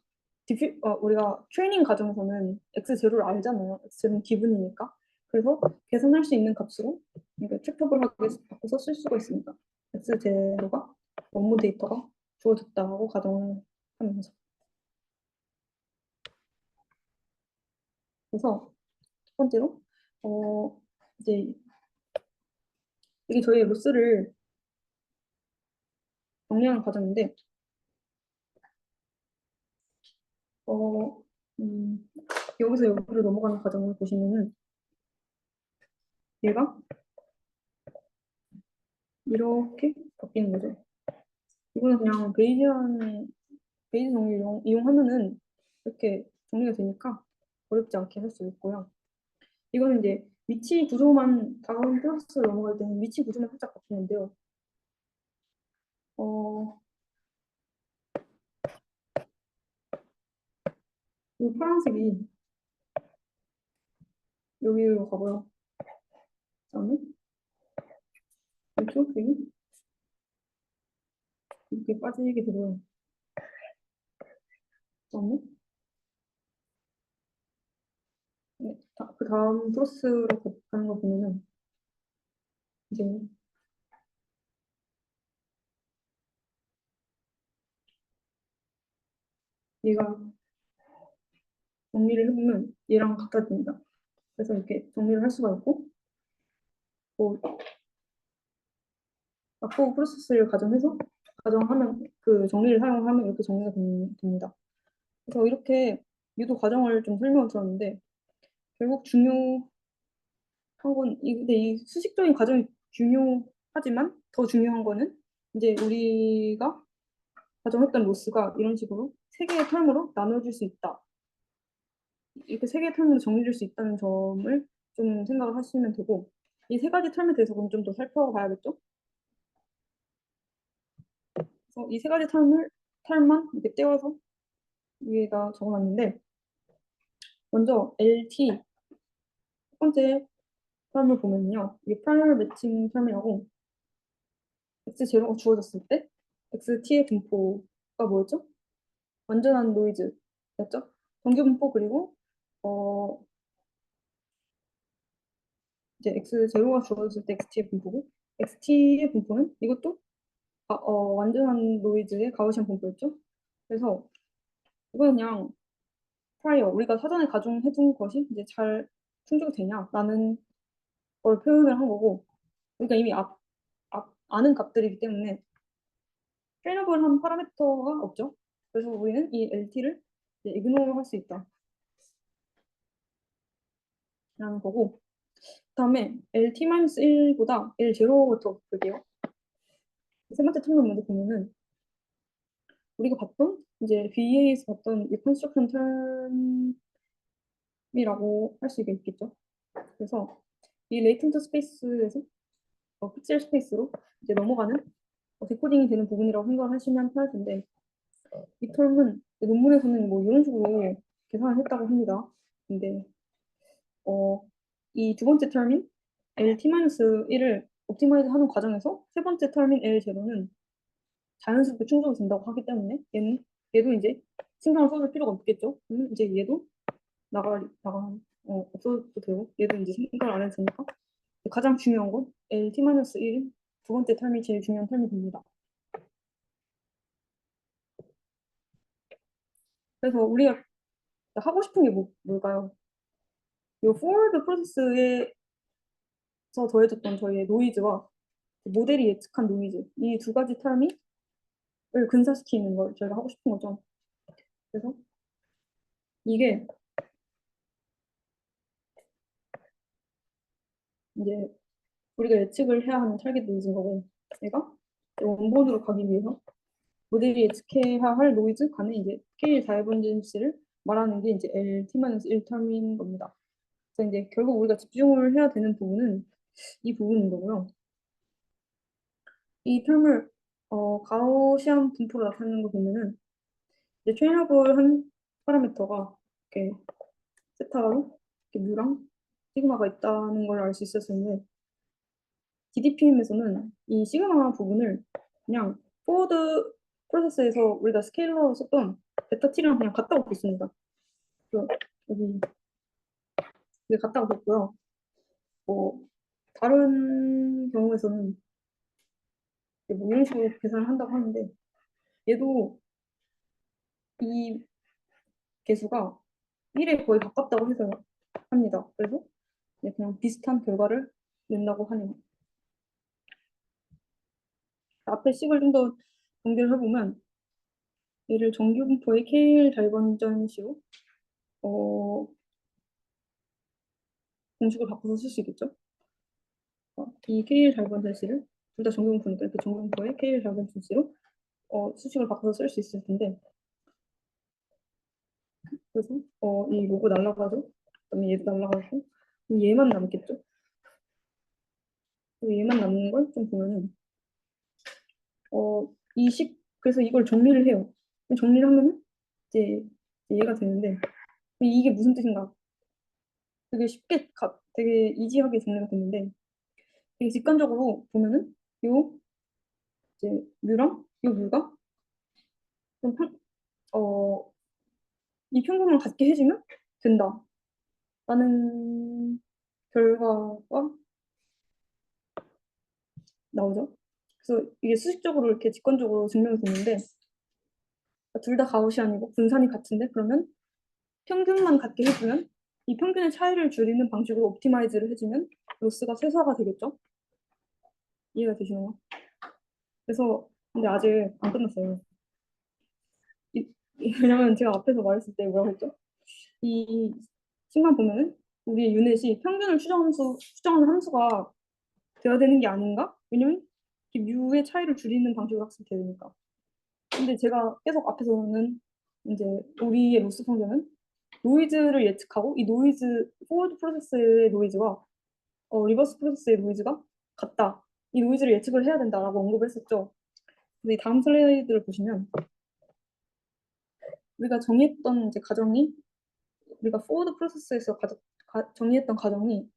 우리가 트레이닝 과정에서는 x0를 알잖아요. x0는 기분이니까. 그래서 계산할 수 있는 값으로 이렇게 트랙터블하게 바꿔서 쓸 수가 있습니다. x0가 업무 데이터가 주어졌다고 가정을 하면서. 그래서 첫 번째로 이제 이게 저희 로스를 정리하는 과정인데 어, 음, 여기서 여기로 넘어가는 과정을 보시면은 얘가 이렇게 바뀌는 거죠. 이거는 그냥 베이지 정리 이용하면은 이렇게 정리가 되니까 어렵지 않게 할 수 있고요. 이거는 이제 위치 구조만 다음 플러스로 넘어갈 때는 위치 구조만 살짝 바뀌는데요. 어, 이 파란색이 여기로 가고요. 그다음에 이 초록색이 이렇게 빠지게 되고요. 그다음에 네, 그 다음 플러스로 가는 거 보면은 이제 얘가 정리를 해보면 얘랑 같아집니다. 그래서 이렇게 정리를 할 수가 있고 뭐 막고 프로세스를 가정하면 그 정리를 사용하면 이렇게 정리가 됩니다. 그래서 이렇게 유도 과정을 좀 설명을 드렸는데 결국 중요한 건 근데 이 수식적인 과정이 중요하지만 더 중요한 거는 이제 우리가 가정했던 로스가 이런 식으로 세 개의 텀으로 나눠줄 수 있다. 이렇게 세 개의 텀으로 정리될 수 있다는 점을 좀 생각을 하시면 되고 이 세 가지 텀에 대해서 그럼 좀 더 살펴봐야겠죠? 그래서 이 세 가지 텀만 이렇게 떼어서 위에다 적어놨는데 먼저 LT 첫 번째 텀을 보면요. 이게 프라이머 매칭 텀이라고 X0가 주어졌을 때 XT의 분포가 뭐였죠? 완전한 노이즈였죠? 정규 분포 그리고 어 이제 X0가 주어졌을 때 XT의 분포고 XT의 분포는 이것도 완전한 노이즈의 가우시안 분포였죠? 그래서 이건 그냥 프라이어 우리가 사전에 가정해둔 것이 이제 잘 충족이 되냐라는 걸 표현을 한 거고 우리가 이미 아는 값들이기 때문에 트레이너블한 파라미터가 없죠. 그래서 우리는 이 LT를 이그노어 할 수 있다라는 거고 그다음에 LT-1보다 L0부터 볼게요. 세 번째 텀을 먼저 보면은 우리가 봤던 이제 VA에서 봤던 리컨스트럭션 텀이라고 할 수 있겠죠. 그래서 이 레이턴트 스페이스에서 픽셀 스페이스로 이제 넘어가는 데코딩이 되는 부분이라고 생각을 하시면 편할 텐데 이 텀은 논문에서는 뭐 이런 식으로 계산을 했다고 합니다. 근데 이 두 번째 텀인 LT-1을 옵티마이즈 하는 과정에서 세 번째 텀인 L0는 자연스럽게 충족이 된다고 하기 때문에 얘도 이제 신경을 써줄 필요가 없겠죠. 이제 얘도 없어도 되고 얘도 이제 생각을 안 해도 되니까 가장 중요한 건 LT-1 두 번째 텀이 제일 중요한 텀이 됩니다. 그래서 우리가 하고 싶은 게 뭘까요? 이 포워드 프로세스에서 더해졌던 저희의 노이즈와 모델이 예측한 노이즈 이 두 가지 텀을 근사시키는 걸 저희가 하고 싶은 거죠. 그래서 이게 이제 우리가 예측을 해야 하는 타겟 노이즈인 거고 얘가 원본으로 가기 위해서 모델이 예측해야 할 노이즈 간의 이제 스케일 다이버전시를 말하는 게 이제 LT-1 텀인 겁니다. 그래서 이제 결국 우리가 집중을 해야 되는 부분은 이 부분인 거고요. 이 텀을 가우시안 분포로 나타내는 거 보면은 이제 트레이너블한 파라미터가 이렇게 세타로 이렇게 뮤랑 시그마가 있다는 걸 알 수 있었는데 DDPM에서는 이 시그마 부분을 그냥 포워드 프로세스에서 우리가 스케일러로 썼던 베타 t랑 그냥 같다고 봤습니다. 그래서 여기 이게 같다고 봤고요. 뭐 다른 경우에서는 뭐 이런 식으로 계산을 한다고 하는데 얘도 이 개수가 1에 거의 가깝다고 해서 합니다. 그래서 그냥 비슷한 결과를 낸다고 하네요. 앞에 식을 좀 더 정리를 해보면 얘를 정규분포의 KL 달번전식으로 어, 공식을 바꿔서 쓸 수 있겠죠? 이 KL 달번전식을 둘 다 정규분포니까 이렇게 정규분포의 KL 달번전식으로 수식을 바꿔서 쓸 수 있을 텐데 그래서 이 로고 날라가죠. 그다음에 얘도 날라가고 그럼 얘만 남겠죠. 그리고 얘만 남는 걸 좀 보면은 그래서 이걸 정리를 해요. 정리를 하면은 이제 얘가 되는데 이게 무슨 뜻인가? 되게 쉽게 되게 이지하게 정리가 됐는데 되게 직관적으로 보면은 요 이제 뮤랑 요 뮤가 좀 어, 이 평균을 갖게 해주면 된다라는 결과가 나오죠. 그래서 이게 수식적으로 이렇게 직관적으로 증명이 됐는데 둘 다 가우시안이고 분산이 같은데 그러면 평균만 갖게 해주면 이 평균의 차이를 줄이는 방식으로 옵티마이즈를 해주면 로스가 최소화가 되겠죠. 이해가 되시나요? 그래서 근데 아직 안 끝났어요. 왜냐면 제가 앞에서 말했을 때 뭐라고 했죠? 이 식만 보면은 우리의 유넷이 평균을 추정하는 함수가 되어야 되는 게 아닌가? 왜냐면 이 뮤의 차이를 줄이는 방식으로 학습이 되니까. 근데 제가 계속 앞에서는 이제 우리의 로스 성전은 노이즈를 예측하고 이 노이즈 포워드 프로세스의 노이즈와 리버스 프로세스의 노이즈가 같다. 이 노이즈를 예측을 해야 된다라고 언급을 했었죠. 근데 이 다음 슬라이드를 보시면 우리가 정의했던 이제 가정이 우리가 포워드 프로세스에서 정의했던 가정이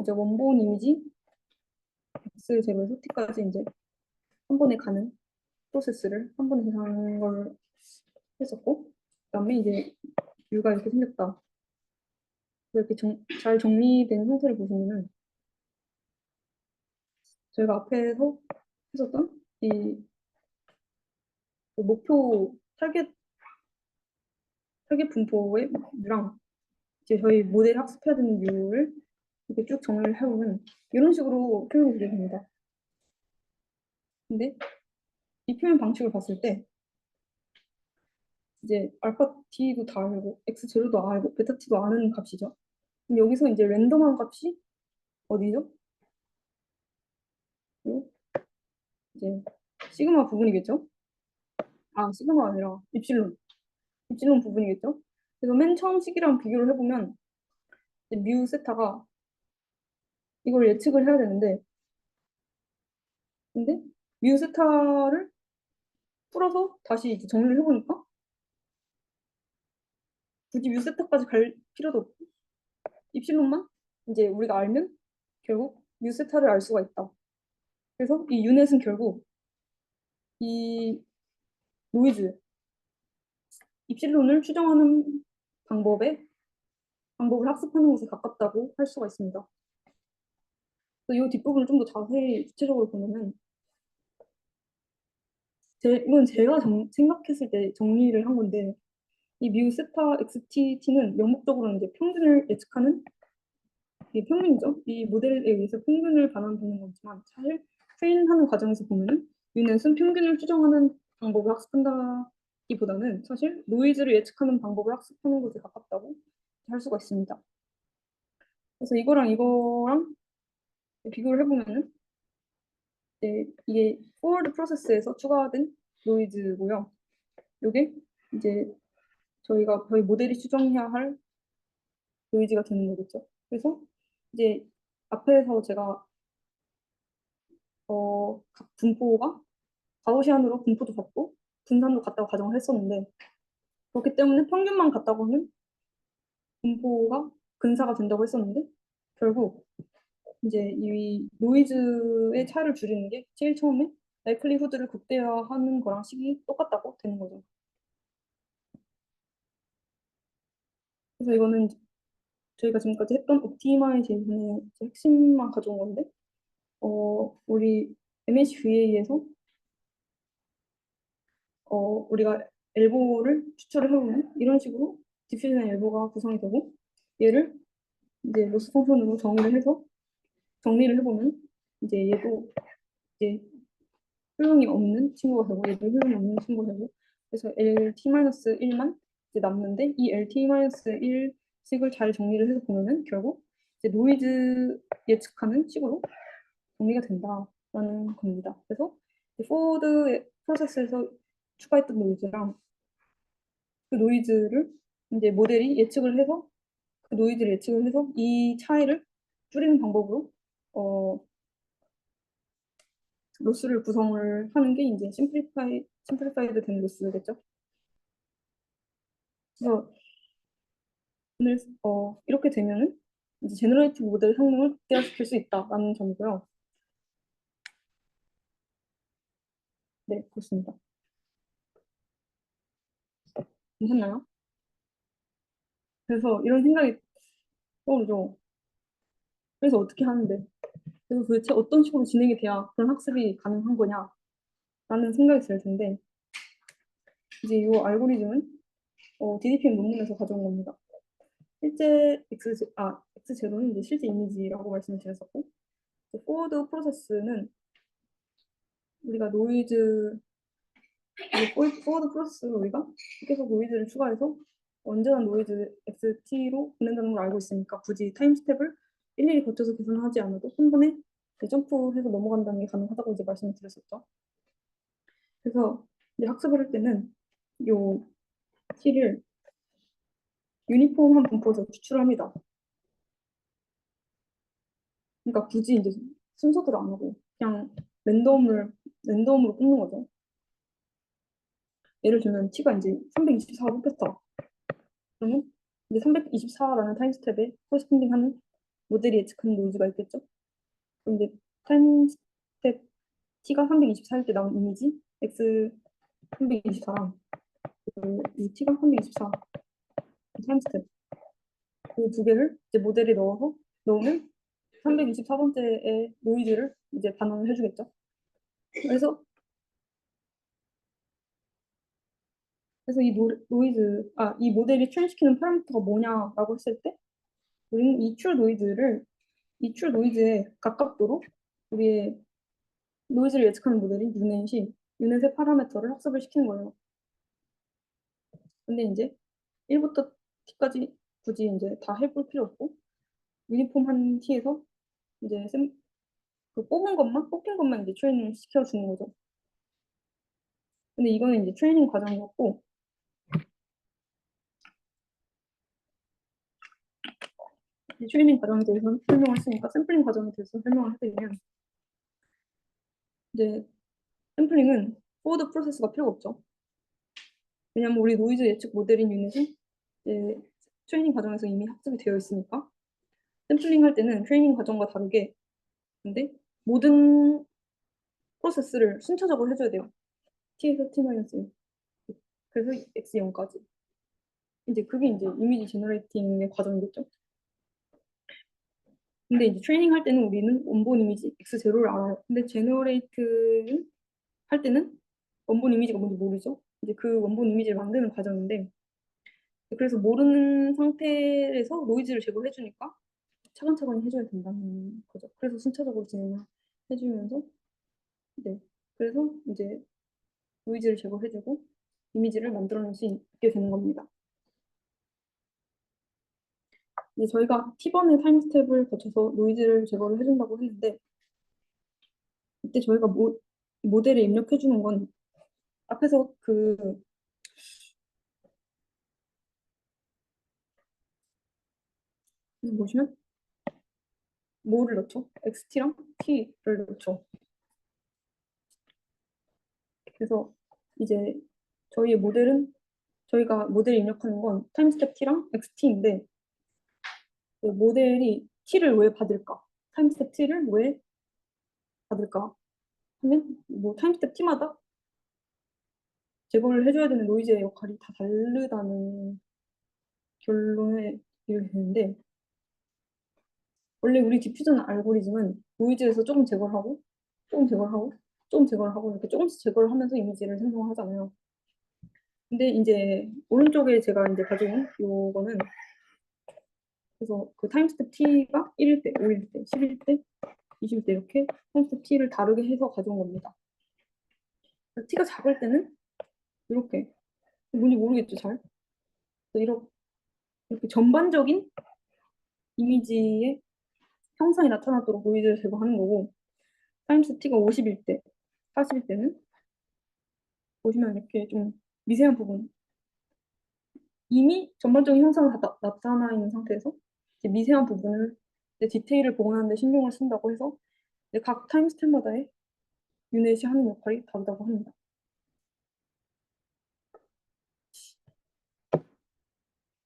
이제 원본 이미지 X 제곱에서 T까지 이제 한 번에 가는 프로세스를 한 번에 계산한 걸 했었고 그다음에 이제 뷰가 이렇게 생겼다. 이렇게 잘 정리된 형태를 보시면은 저희가 앞에서 했었던 그 목표 타겟 분포의 뮤랑 이제 저희 모델 학습해야 되는 뮤를 이렇게 쭉 정리를 해보면 이런 식으로 표현이 되게 됩니다. 근데 이 표현 방식을 봤을 때 이제 알파 t도 다 알고 x 제로도 알고 베타 t도 아는 값이죠. 그럼 여기서 이제 랜덤한 값이 어디죠? 요 이제 시그마 부분이겠죠? 아 시그마 아니라 입실론 부분이겠죠? 그래서 맨 처음 식이랑 비교를 해보면 이제 뮤 세타가 이걸 예측을 해야 되는데 근데 뮤 세타를 풀어서 다시 이제 정리를 해보니까 굳이 뮤 세타까지 갈 필요도 없고 입실론만 이제 우리가 알면 결국 뮤 세타를 알 수가 있다. 그래서 이 유넷은 결국 이 노이즈 입실론을 추정하는 방법을 학습하는 것에 가깝다고 할 수가 있습니다. 이 뒷부분을 좀 더 자세히 구체적으로 보면은 이건 제가 생각했을 때 정리를 한 건데 이 뮤 세타 XTT는 명목적으로 이제 평균을 예측하는 이게 평균이죠. 이 모델에 의해서 평균을 반환되는 거지만 사실 트레인하는 과정에서 보면은 유넷은 평균을 추정하는 방법을 학습한다기보다는 사실 노이즈를 예측하는 방법을 학습하는 것에 가깝다고 할 수가 있습니다. 그래서 이거랑 비교를 해보면은 이게 포워드 프로세스에서 추가된 노이즈고요. 이게 이제 저희 모델이 추정해야 할 노이즈가 되는 거겠죠. 그래서 이제 앞에서 제가 각 분포가 가우시안으로 분포도 같고 분산도 같다고 가정을 했었는데 그렇기 때문에 평균만 같다고 하면 분포가 근사가 된다고 했었는데 결국 이제 이 노이즈의 차이를 줄이는 게 제일 처음에 라이클리후드를 극대화하는 거랑 식이 똑같다고 되는 거죠. 그래서 이거는 저희가 지금까지 했던 옵티마이제이션의 핵심만 가져온 건데 우리 MHVA에서 우리가 엘보를 추출을 해보면 이런 식으로 디퓨전 엘보가 구성이 되고 얘를 이제 로스 펑션으로 정리를 해보면 이제 얘도 이제 효용이 없는 친구가 되고 얘도 효용이 없는 친구가 되고 그래서 LT-1만 이제 남는데 이 LT-1식을 잘 정리를 해서 보면은 결국 이제 노이즈 예측하는 식으로 정리가 된다라는 겁니다. 그래서 프로세스에서 추가했던 노이즈랑 그 노이즈를 이제 모델이 예측을 해서 그 노이즈를 예측을 해서 이 차이를 줄이는 방법으로 로스를 구성을 하는 게 이제 심플리파이드 된 로스겠죠. 그래서 오늘 이렇게 되면은 이제 제너레이티브 모델 성능을 극대화시킬 수 있다라는 점이고요. 네, 그렇습니다. 괜찮나요? 그래서 이런 생각이 떠오르죠. 그래서 어떻게 하는데? 그래서 도대체 어떤 식으로 진행이 돼야 그런 학습이 가능한 거냐라는 생각이 들 텐데, 이제 이 알고리즘은 DDPM 논문에서 가져온 겁니다. 실제 X0는 이제 실제 이미지라고 말씀을 드렸었고, 포워드 프로세스는 우리가 포워드 프로세스로 우리가 계속 노이즈를 추가해서 언제나 노이즈 XT로 보낸다는 걸 알고 있으니까 굳이 타임 스텝을 일일이 거쳐서 계산하지 않아도 한 번에 점프해서 넘어간다는 게 가능하다고 이제 말씀을 드렸었죠. 그래서 이제 학습을 할 때는 요 T를 유니폼한 분포에서 추출합니다. 그러니까 굳이 이제 순서대로 안 하고 그냥 랜덤으로 뽑는 거죠. 예를 들면 T가 이제 324가 뽑혔다. 그러면 이제 324라는 타임 스텝에 코레스폰딩하는 모델이 예측하는 노이즈가 있겠죠. 그럼 이제 타임 스텝 T가 324일 때 나온 이미지 X 324랑 이 T가 324 타임 스텝 그 두 개를 이제 모델에 넣으면 324번째의 노이즈를 이제 반영을 해주겠죠. 그래서 이 이 모델이 트레인시키는 파라미터가 뭐냐라고 했을 때 우리는 이 출 노이즈에 가깝도록 우리의 노이즈를 예측하는 모델인 유넷의 파라미터를 학습을 시키는 거예요. 근데 이제 1부터 t까지 굳이 이제 다 해볼 필요 없고 유니폼한 t에서 이제 뽑힌 것만 이제 트레이닝을 시켜주는 거죠. 근데 이거는 이제 트레이닝 과정이었고 트레이닝 과정에 대해서 설명을 했으니까 샘플링 과정에 대해서 설명을 해드리면 이제 샘플링은 포워드 프로세스가 필요가 없죠. 왜냐면 우리 노이즈 예측 모델인 유닛은 이제 트레이닝 과정에서 이미 학습이 되어 있으니까 샘플링 할 때는 트레이닝 과정과 다르게 근데 모든 프로세스를 순차적으로 해줘야 돼요. T에서 T-1 그래서 X0까지 이제 그게 이제 이미지 제너레이팅의 과정이겠죠. 근데 이제 트레이닝 할 때는 우리는 원본 이미지 X0를 알아요. 근데 제너레이트 할 때는 원본 이미지가 뭔지 모르죠. 이제 그 원본 이미지를 만드는 과정인데 그래서 모르는 상태에서 노이즈를 제거해 주니까 차근차근히 해줘야 된다는 거죠. 그래서 순차적으로 진행을 해주면서 네 그래서 이제 노이즈를 제거해주고 이미지를 만들어낼 수 있게 되는 겁니다. 이제 저희가 T번의 타임 스텝을 거쳐서 노이즈를 제거를 해준다고 했는데 이때 저희가 모델에 입력해주는 건 앞에서 보시면 뭐를 넣죠? XT랑 T를 넣죠. 그래서 이제 저희가 모델에 입력하는 건 타임 스텝 T랑 XT인데 모델이 T를 왜 받을까? 타임 스텝 T를 왜 받을까? 하면 뭐 타임 스텝 T마다 제거를 해줘야 되는 노이즈의 역할이 다 다르다는 결론에 이르게 되는데 원래 우리 디퓨전 알고리즘은 노이즈에서 조금 제거를 하고 조금 제거를 하고 조금 제거를 하고 이렇게 조금씩 제거를 하면서 이미지를 생성하잖아요. 근데 이제 오른쪽에 제가 이제 가져온 요거는 그래서 그 타임스텝 t가 1일 때, 5일 때, 10일 때, 20일 때 이렇게 타임스텝 t를 다르게 해서 가져온 겁니다. t가 작을 때는 이렇게 뭔지 모르겠죠, 잘. 그래서 이렇게 전반적인 이미지의 형상이 나타나도록 노이즈를 제거하는 거고 타임스텝 t가 50일 때, 40일 때는 보시면 이렇게 좀 미세한 부분, 이미 전반적인 형상은 다 나타나 있는 상태에서 이제 미세한 부분을 이제 디테일을 복원하는 데 신경을 쓴다고 해서 이제 각 타임스텝마다의 유닛이 하는 역할이 다르다고 합니다.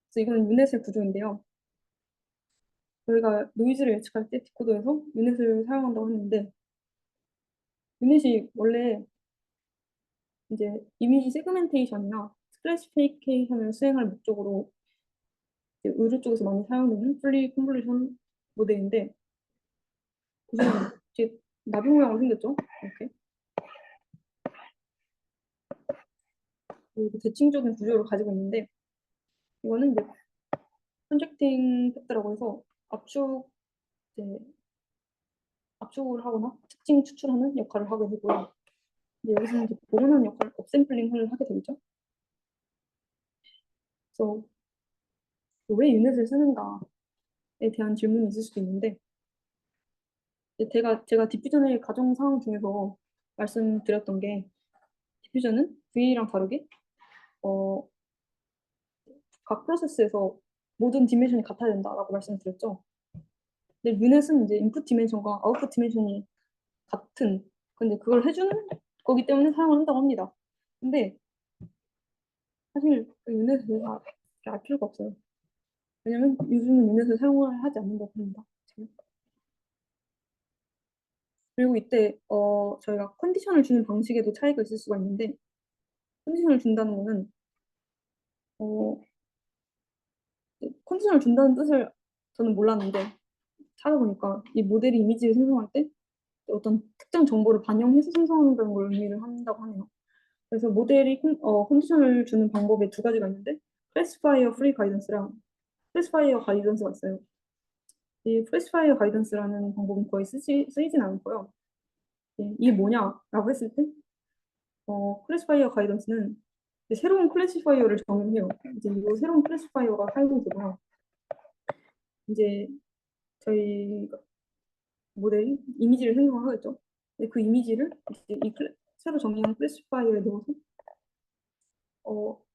그래서 이거는 유닛의 구조인데요. 저희가 노이즈를 예측할 때 디코더에서 유닛을 사용한다고 했는데, 유닛이 원래 이제 이미지 세그멘테이션이나 클래시피케이션을 수행할 목적으로 이제 의료 쪽에서 많이 사용되는 풀리 컨볼루션 모델인데, 보시면 이렇게 나비 모양으로 생겼죠? 이렇게. 그리고 대칭적인 구조를 가지고 있는데, 이거는 이제 컨젝팅 팩트라고 해서 압축, 이제 압축을 하거나 특징 추출하는 역할을 하게 되고요. 이제 여기서는 이제 복원하는 역할, 업샘플링을 하게 되겠죠. 그래서 왜 유닛을 쓰는가에 대한 질문이 있을 수도 있는데, 이제 제가 디퓨전의 가정 상황 중에서 말씀드렸던 게, 디퓨전은 VA랑 다르게 어, 각 프로세스에서 모든 디멘션이 같아야 된다라고 말씀드렸죠. 근데 유닛은 이제 인풋 디멘션과 아웃풋 디멘션이 같은, 근데 그걸 해주는 거기 때문에 사용을 한다고 합니다. 근데 사실 그 유닛에 대해서 알 필요가 없어요. 왜냐면 요즘은 유닛을 사용을 하지 않는다고 합니다. 지금. 그리고 이때 저희가 컨디션을 주는 방식에도 차이가 있을 수가 있는데, 컨디션을 준다는 거는 어, 컨디션을 준다는 뜻을 저는 몰랐는데, 찾아보니까 이 모델이 이미지를 생성할 때 어떤 특정 정보를 반영해서 생성한다는 걸 의미를 한다고 하네요. 그래서 모델이 컨디션을 주는 방법에 두 가지가 있는데, 클래시파이어 프리 가이던스랑 클래시파이어 가이던스가 있어요. 이 클래시파이어 가이던스라는 방법은 거의 쓰이진 않고요. 이게 뭐냐라고 했을 때, 클래시파이어 가이던스는 이제 새로운 클래시파이어를 정의해요. 이제 이 새로운 클래시파이어가 사용이 되고요. 이제 저희 모델이 이미지를 생성을 하겠죠. 근데 그 이미지를 이제 새로 정의한 클래시파이어에 넣어서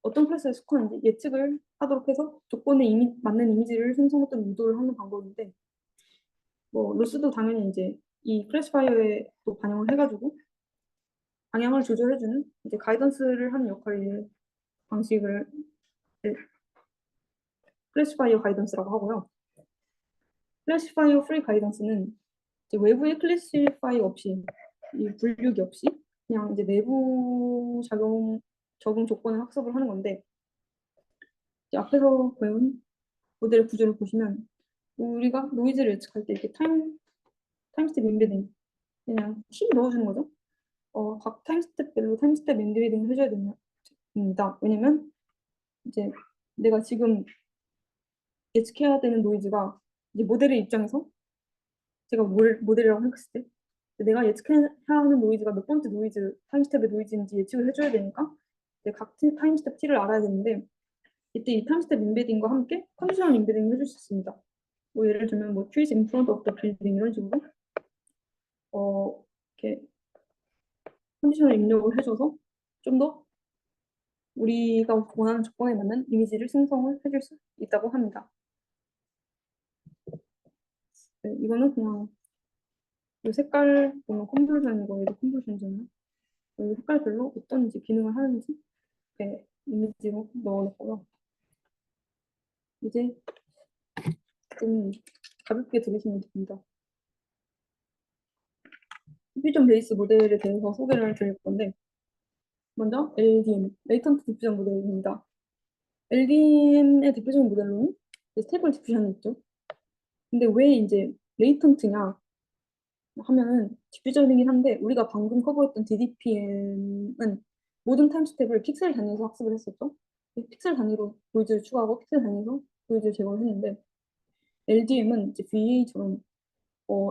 어떤 클래스에 속하는지 예측을 하도록 해서 조건에 맞는 이미지를 생성했던 유도를 하는 방법인데, 뭐 로스도 당연히 이제 이 클래시파이어에 또 반영을 해가지고 방향을 조절해주는 이제 가이던스를 하는 역할의 방식을 클래시파이어 가이던스라고 하고요. 클래시파이어 프리 가이던스는 이제 외부의 클래시파이어 없이, 이 분류기 없이 그냥 이제 내부 적응 조건을 학습을 하는 건데, 이제 앞에서 배운 모델 구조를 보시면 우리가 노이즈를 예측할 때 이렇게 타임스텝 인베딩 그냥 T 넣어주는 거죠. 각 타임스텝별로 타임스텝 인베딩을 해줘야 됩니다. 왜냐면 이제 내가 지금 예측해야 되는 노이즈가 이제 모델의 입장에서 제가 모델이라고 생각했을 때 내가 예측해야 하는 노이즈가 몇 번째 노이즈, 타임스텝의 노이즈인지 예측을 해줘야 되니까 이제 각 타임스텝 T를 알아야 되는데, 이때 이 타임스텝 인베딩과 함께 컨디셔널 인베딩을 해줄 수 있습니다. 뭐 예를 들면 뭐 trees in front of the building 이런 식으로 이렇게 컨디션을 입력을 해줘서 좀 더 우리가 원하는 조건에 맞는 이미지를 생성을 해줄 수 있다고 합니다. 네, 이거는 그냥 이 색깔 보면 컨볼루션이고 얘도 컨볼루션이잖아요. 이 색깔별로 어떤 이제 기능을 하는지 이렇게 이미지로 넣어놓고요. 이제 좀 가볍게 들으시면 됩니다. 디퓨전 베이스 모델에 대해서 소개를 드릴 건데, 먼저 LDM, 레이턴트 디퓨전 모델입니다. LDM의 대표적인 모델로는 스테이블 디퓨전이 있죠. 근데 왜 이제 레이턴트냐 하면은 디퓨전이긴 한데, 우리가 방금 커버했던 DDPM은 모든 타임 스텝을 픽셀 단위에서 학습을 했었죠. 픽셀 단위로 노이즈를 추가하고 픽셀 단위로 노이즈를 제거를 했는데, LDM은 이제 VA처럼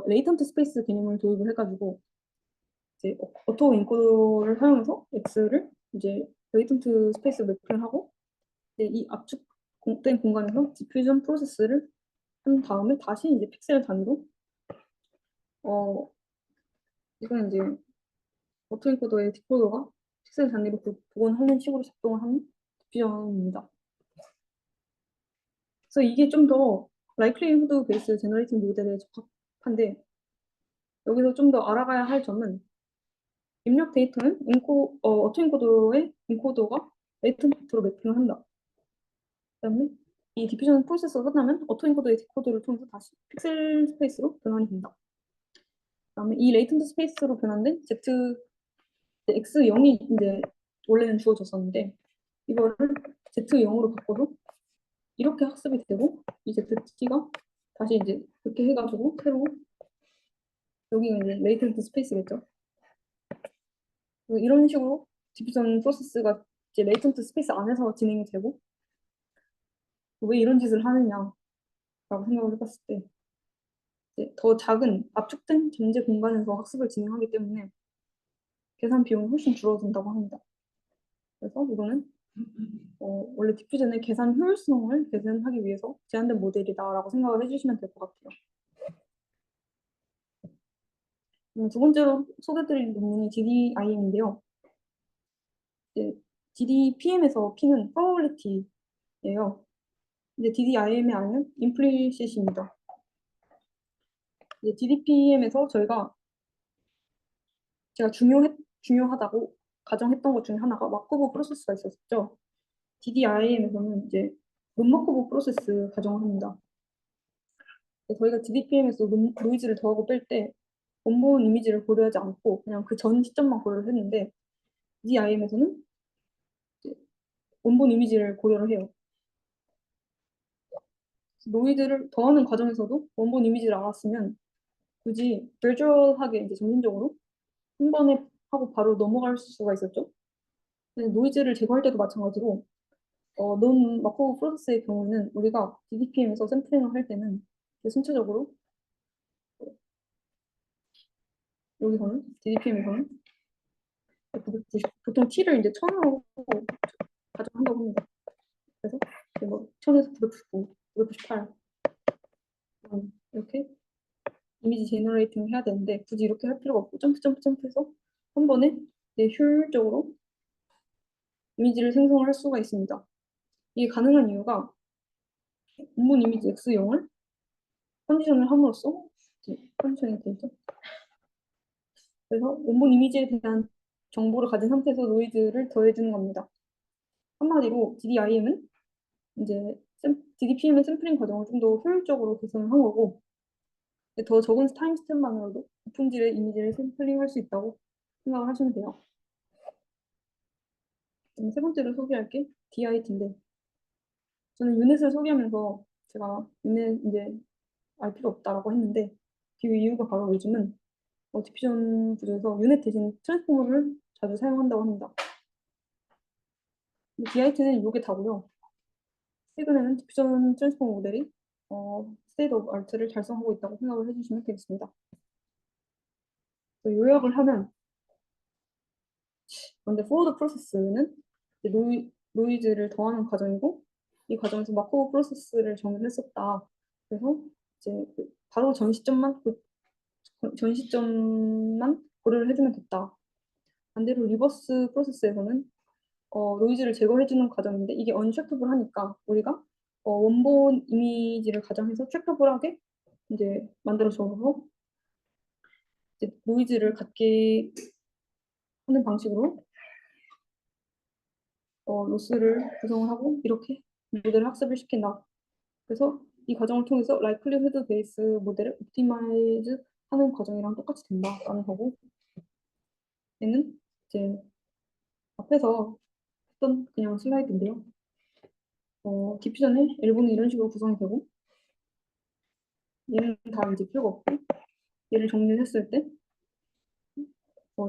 레이턴트 스페이스 개념을 도입을 해가지고 이제 오토 인코더를 사용해서 X를 이제 레이턴트 스페이스로 매핑하고 이 압축된 공간에서 디퓨전 프로세스를 한 다음에 다시 이제 픽셀 단위로 이건 이제 오토 인코더의 디코더가 픽셀 단위로 복원하는 식으로 작동을 하는 디퓨전입니다. 그래서 이게 좀 더 라이클리후드 베이스 제너레이팅 모델에 적합한데 여기서 좀 더 알아가야 할 점은 입력 데이터는 어토인코더의 인코더가 레이턴트로 매핑을 한다. 그다음에 이 디퓨전 프로세스가 끝나면 어토인코더의 디코더를 통해서 다시 픽셀 스페이스로 변환이 된다. 그다음에 이 레이턴트 스페이스로 변환된 X0이 이제 원래는 주어졌었는데 이거를 Z0으로 바꿔도 이렇게 학습이 되고 이 ZT가 다시 이제 이렇게 해가지고 새로 여기가 이제 레이턴트 스페이스겠죠. 이런 식으로 디퓨전 프로세스가 이제 레이턴트 스페이스 안에서 진행이 되고 왜 이런 짓을 하느냐라고 생각을 해봤을 때 이제 더 작은 압축된 전제 공간에서 학습을 진행하기 때문에 계산 비용이 훨씬 줄어든다고 합니다. 그래서 이거는 원래 디퓨전의 계산 효율성을 개선하기 위해서 제한된 모델이다라고 생각을 해주시면 될 것 같아요. 두 번째로 소개드릴 논문이 DDIM인데요. DDPM에서 P는 probability예요. 이제 DDIM의 I는 implicit입니다. 이제 DDPM에서 제가 중요하다고 가정했던 것 중에 하나가 마코브 프로세스가 있었죠. DDIM에서는 이제 논마코브 프로세스 가정을 합니다. 저희가 DDPM에서 노이즈를 더하고 뺄 때 원본 이미지를 고려하지 않고 그냥 그 전 시점만 고려를 했는데 DDIM에서는 원본 이미지를 고려를 해요. 노이즈를 더하는 과정에서도 원본 이미지를 알았으면 굳이 gradual하게 이제 점진적으로 한 번에 하고 바로 넘어갈 수가 있었죠. 근데 노이즈를 제거할 때도 마찬가지로 논 마코브 프로세스의 경우는 우리가 DDPM에서 샘플링을 할 때는 순차적으로 여기서는 DDPM에서는 보통 T를 이제 1000으로 가정한다고 합니다. 그래서 뭐 1000에서 999, 998 이렇게 이미지 제너레이팅을 해야 되는데 굳이 이렇게 할 필요가 없고 점프해서 한 번에 효율적으로 이미지를 생성을 할 수가 있습니다. 이게 가능한 이유가 원본 이미지 X0을 컨디션을 함으로써 컨디션이 되죠. 그래서 원본 이미지에 대한 정보를 가진 상태에서 노이즈를 더해주는 겁니다. 한마디로 DDIM은 이제 DDPM의 샘플링 과정을 좀 더 효율적으로 개선을 한 거고 더 적은 타임 스텝만으로도 높은 질의 이미지를 샘플링할 수 있다고 생각을 하시면 돼요. 세 번째로 소개할 게 DIT인데 저는 유닛을 소개하면서 제가 유닛 이제 알 필요 없다라고 했는데 그 이유가 바로 요즘은 디퓨전 구조에서 유닛 대신 트랜스포머를 자주 사용한다고 합니다. DIT는 이게 다고요. 최근에는 디퓨전 트랜스포머 모델이 스테이트 오브 아트를 달성하고 있다고 생각을 해주시면 되겠습니다. 요약을 하면 근데 포워드 프로세스는 노이즈를 더하는 과정이고 이 과정에서 마코브 프로세스를 정의를 했었다. 그래서 이제 바로 전 시점만 고려를 해주면 됐다. 반대로 리버스 프로세스에서는 노이즈를 제거해주는 과정인데 이게 언트랙터블 하니까 우리가 원본 이미지를 가정해서 트랙터블하게 이제 만들어줘서 이제 노이즈를 갖게 하는 방식으로 로스를 구성을 하고 이렇게 모델을 학습을 시킨다. 그래서 이 과정을 통해서 라이클리후드 베이스 모델을 옵티마이즈 하는 과정이랑 똑같이 된다라는 거고 얘는 이제 앞에서 했던 그냥 슬라이드인데요. 디퓨전의 일부는 이런 식으로 구성이 되고 얘는 다 이제 필요가 없고 얘를 정리를 했을 때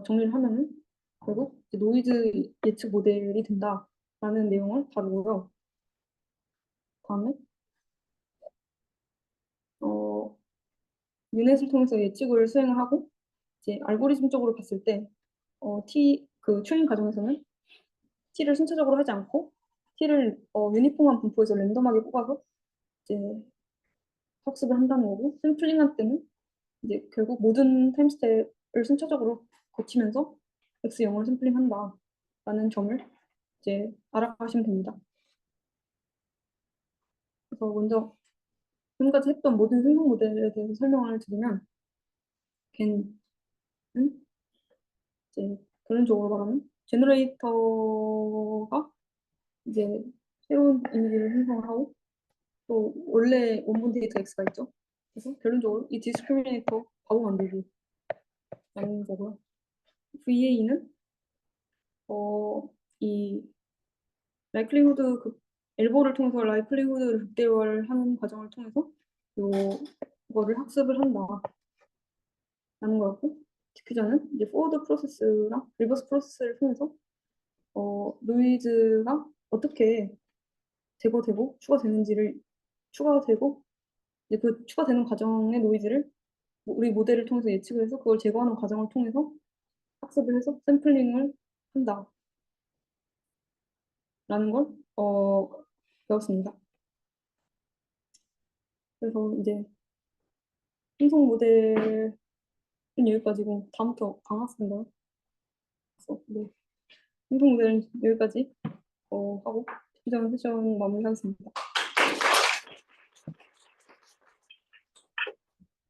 정리를 하면은 결국 노이즈 예측 모델이 된다라는 내용을 다루고요. 다음에 어, 유넷을 통해서 예측을 수행을 하고 이제 알고리즘적으로 봤을 때 그 트레이닝 과정에서는 T를 순차적으로 하지 않고 T를 유니폼한 분포에서 랜덤하게 뽑아서 이제 학습을 한다는 거고 샘플링할 때는 이제 결국 모든 타임 스텝을 순차적으로 거치면서 X0을 샘플링한다 점을 이제 알아가시면 됩니다. 그래서 먼저 지금까지 했던 모든 생성 모델에 대해서 설명을 드리면, 걔는 이제 결론적으로 말하면 제너레이터가 이제 새로운 이미지를 생성을 하고, 또 원래 원본 데이터 X가 있죠. 그래서 결론적으로 이 디스크리미네이터 바로 만들기라는 거고요. VA는 이 라이클리후드 엘보를 통해서 라이클리후드를 극대화하는 과정을 통해서 요거를 학습을 한다라는 거였고, 디퓨저는 이제 포워드 프로세스랑 리버스 프로세스를 통해서 노이즈가 어떻게 제거되고 추가되고 이제 그 추가되는 과정의 노이즈를 우리 모델을 통해서 예측을 해서 그걸 제거하는 과정을 통해서 학습을 해서 샘플링을 한다라는 걸 배웠습니다. 그래서 이제 행성 모델은 여기까지고 다음부터 방학생인가요? 그래서 네, 행성 모델은 여기까지 하고 디퓨전 세션 마무리하겠습니다.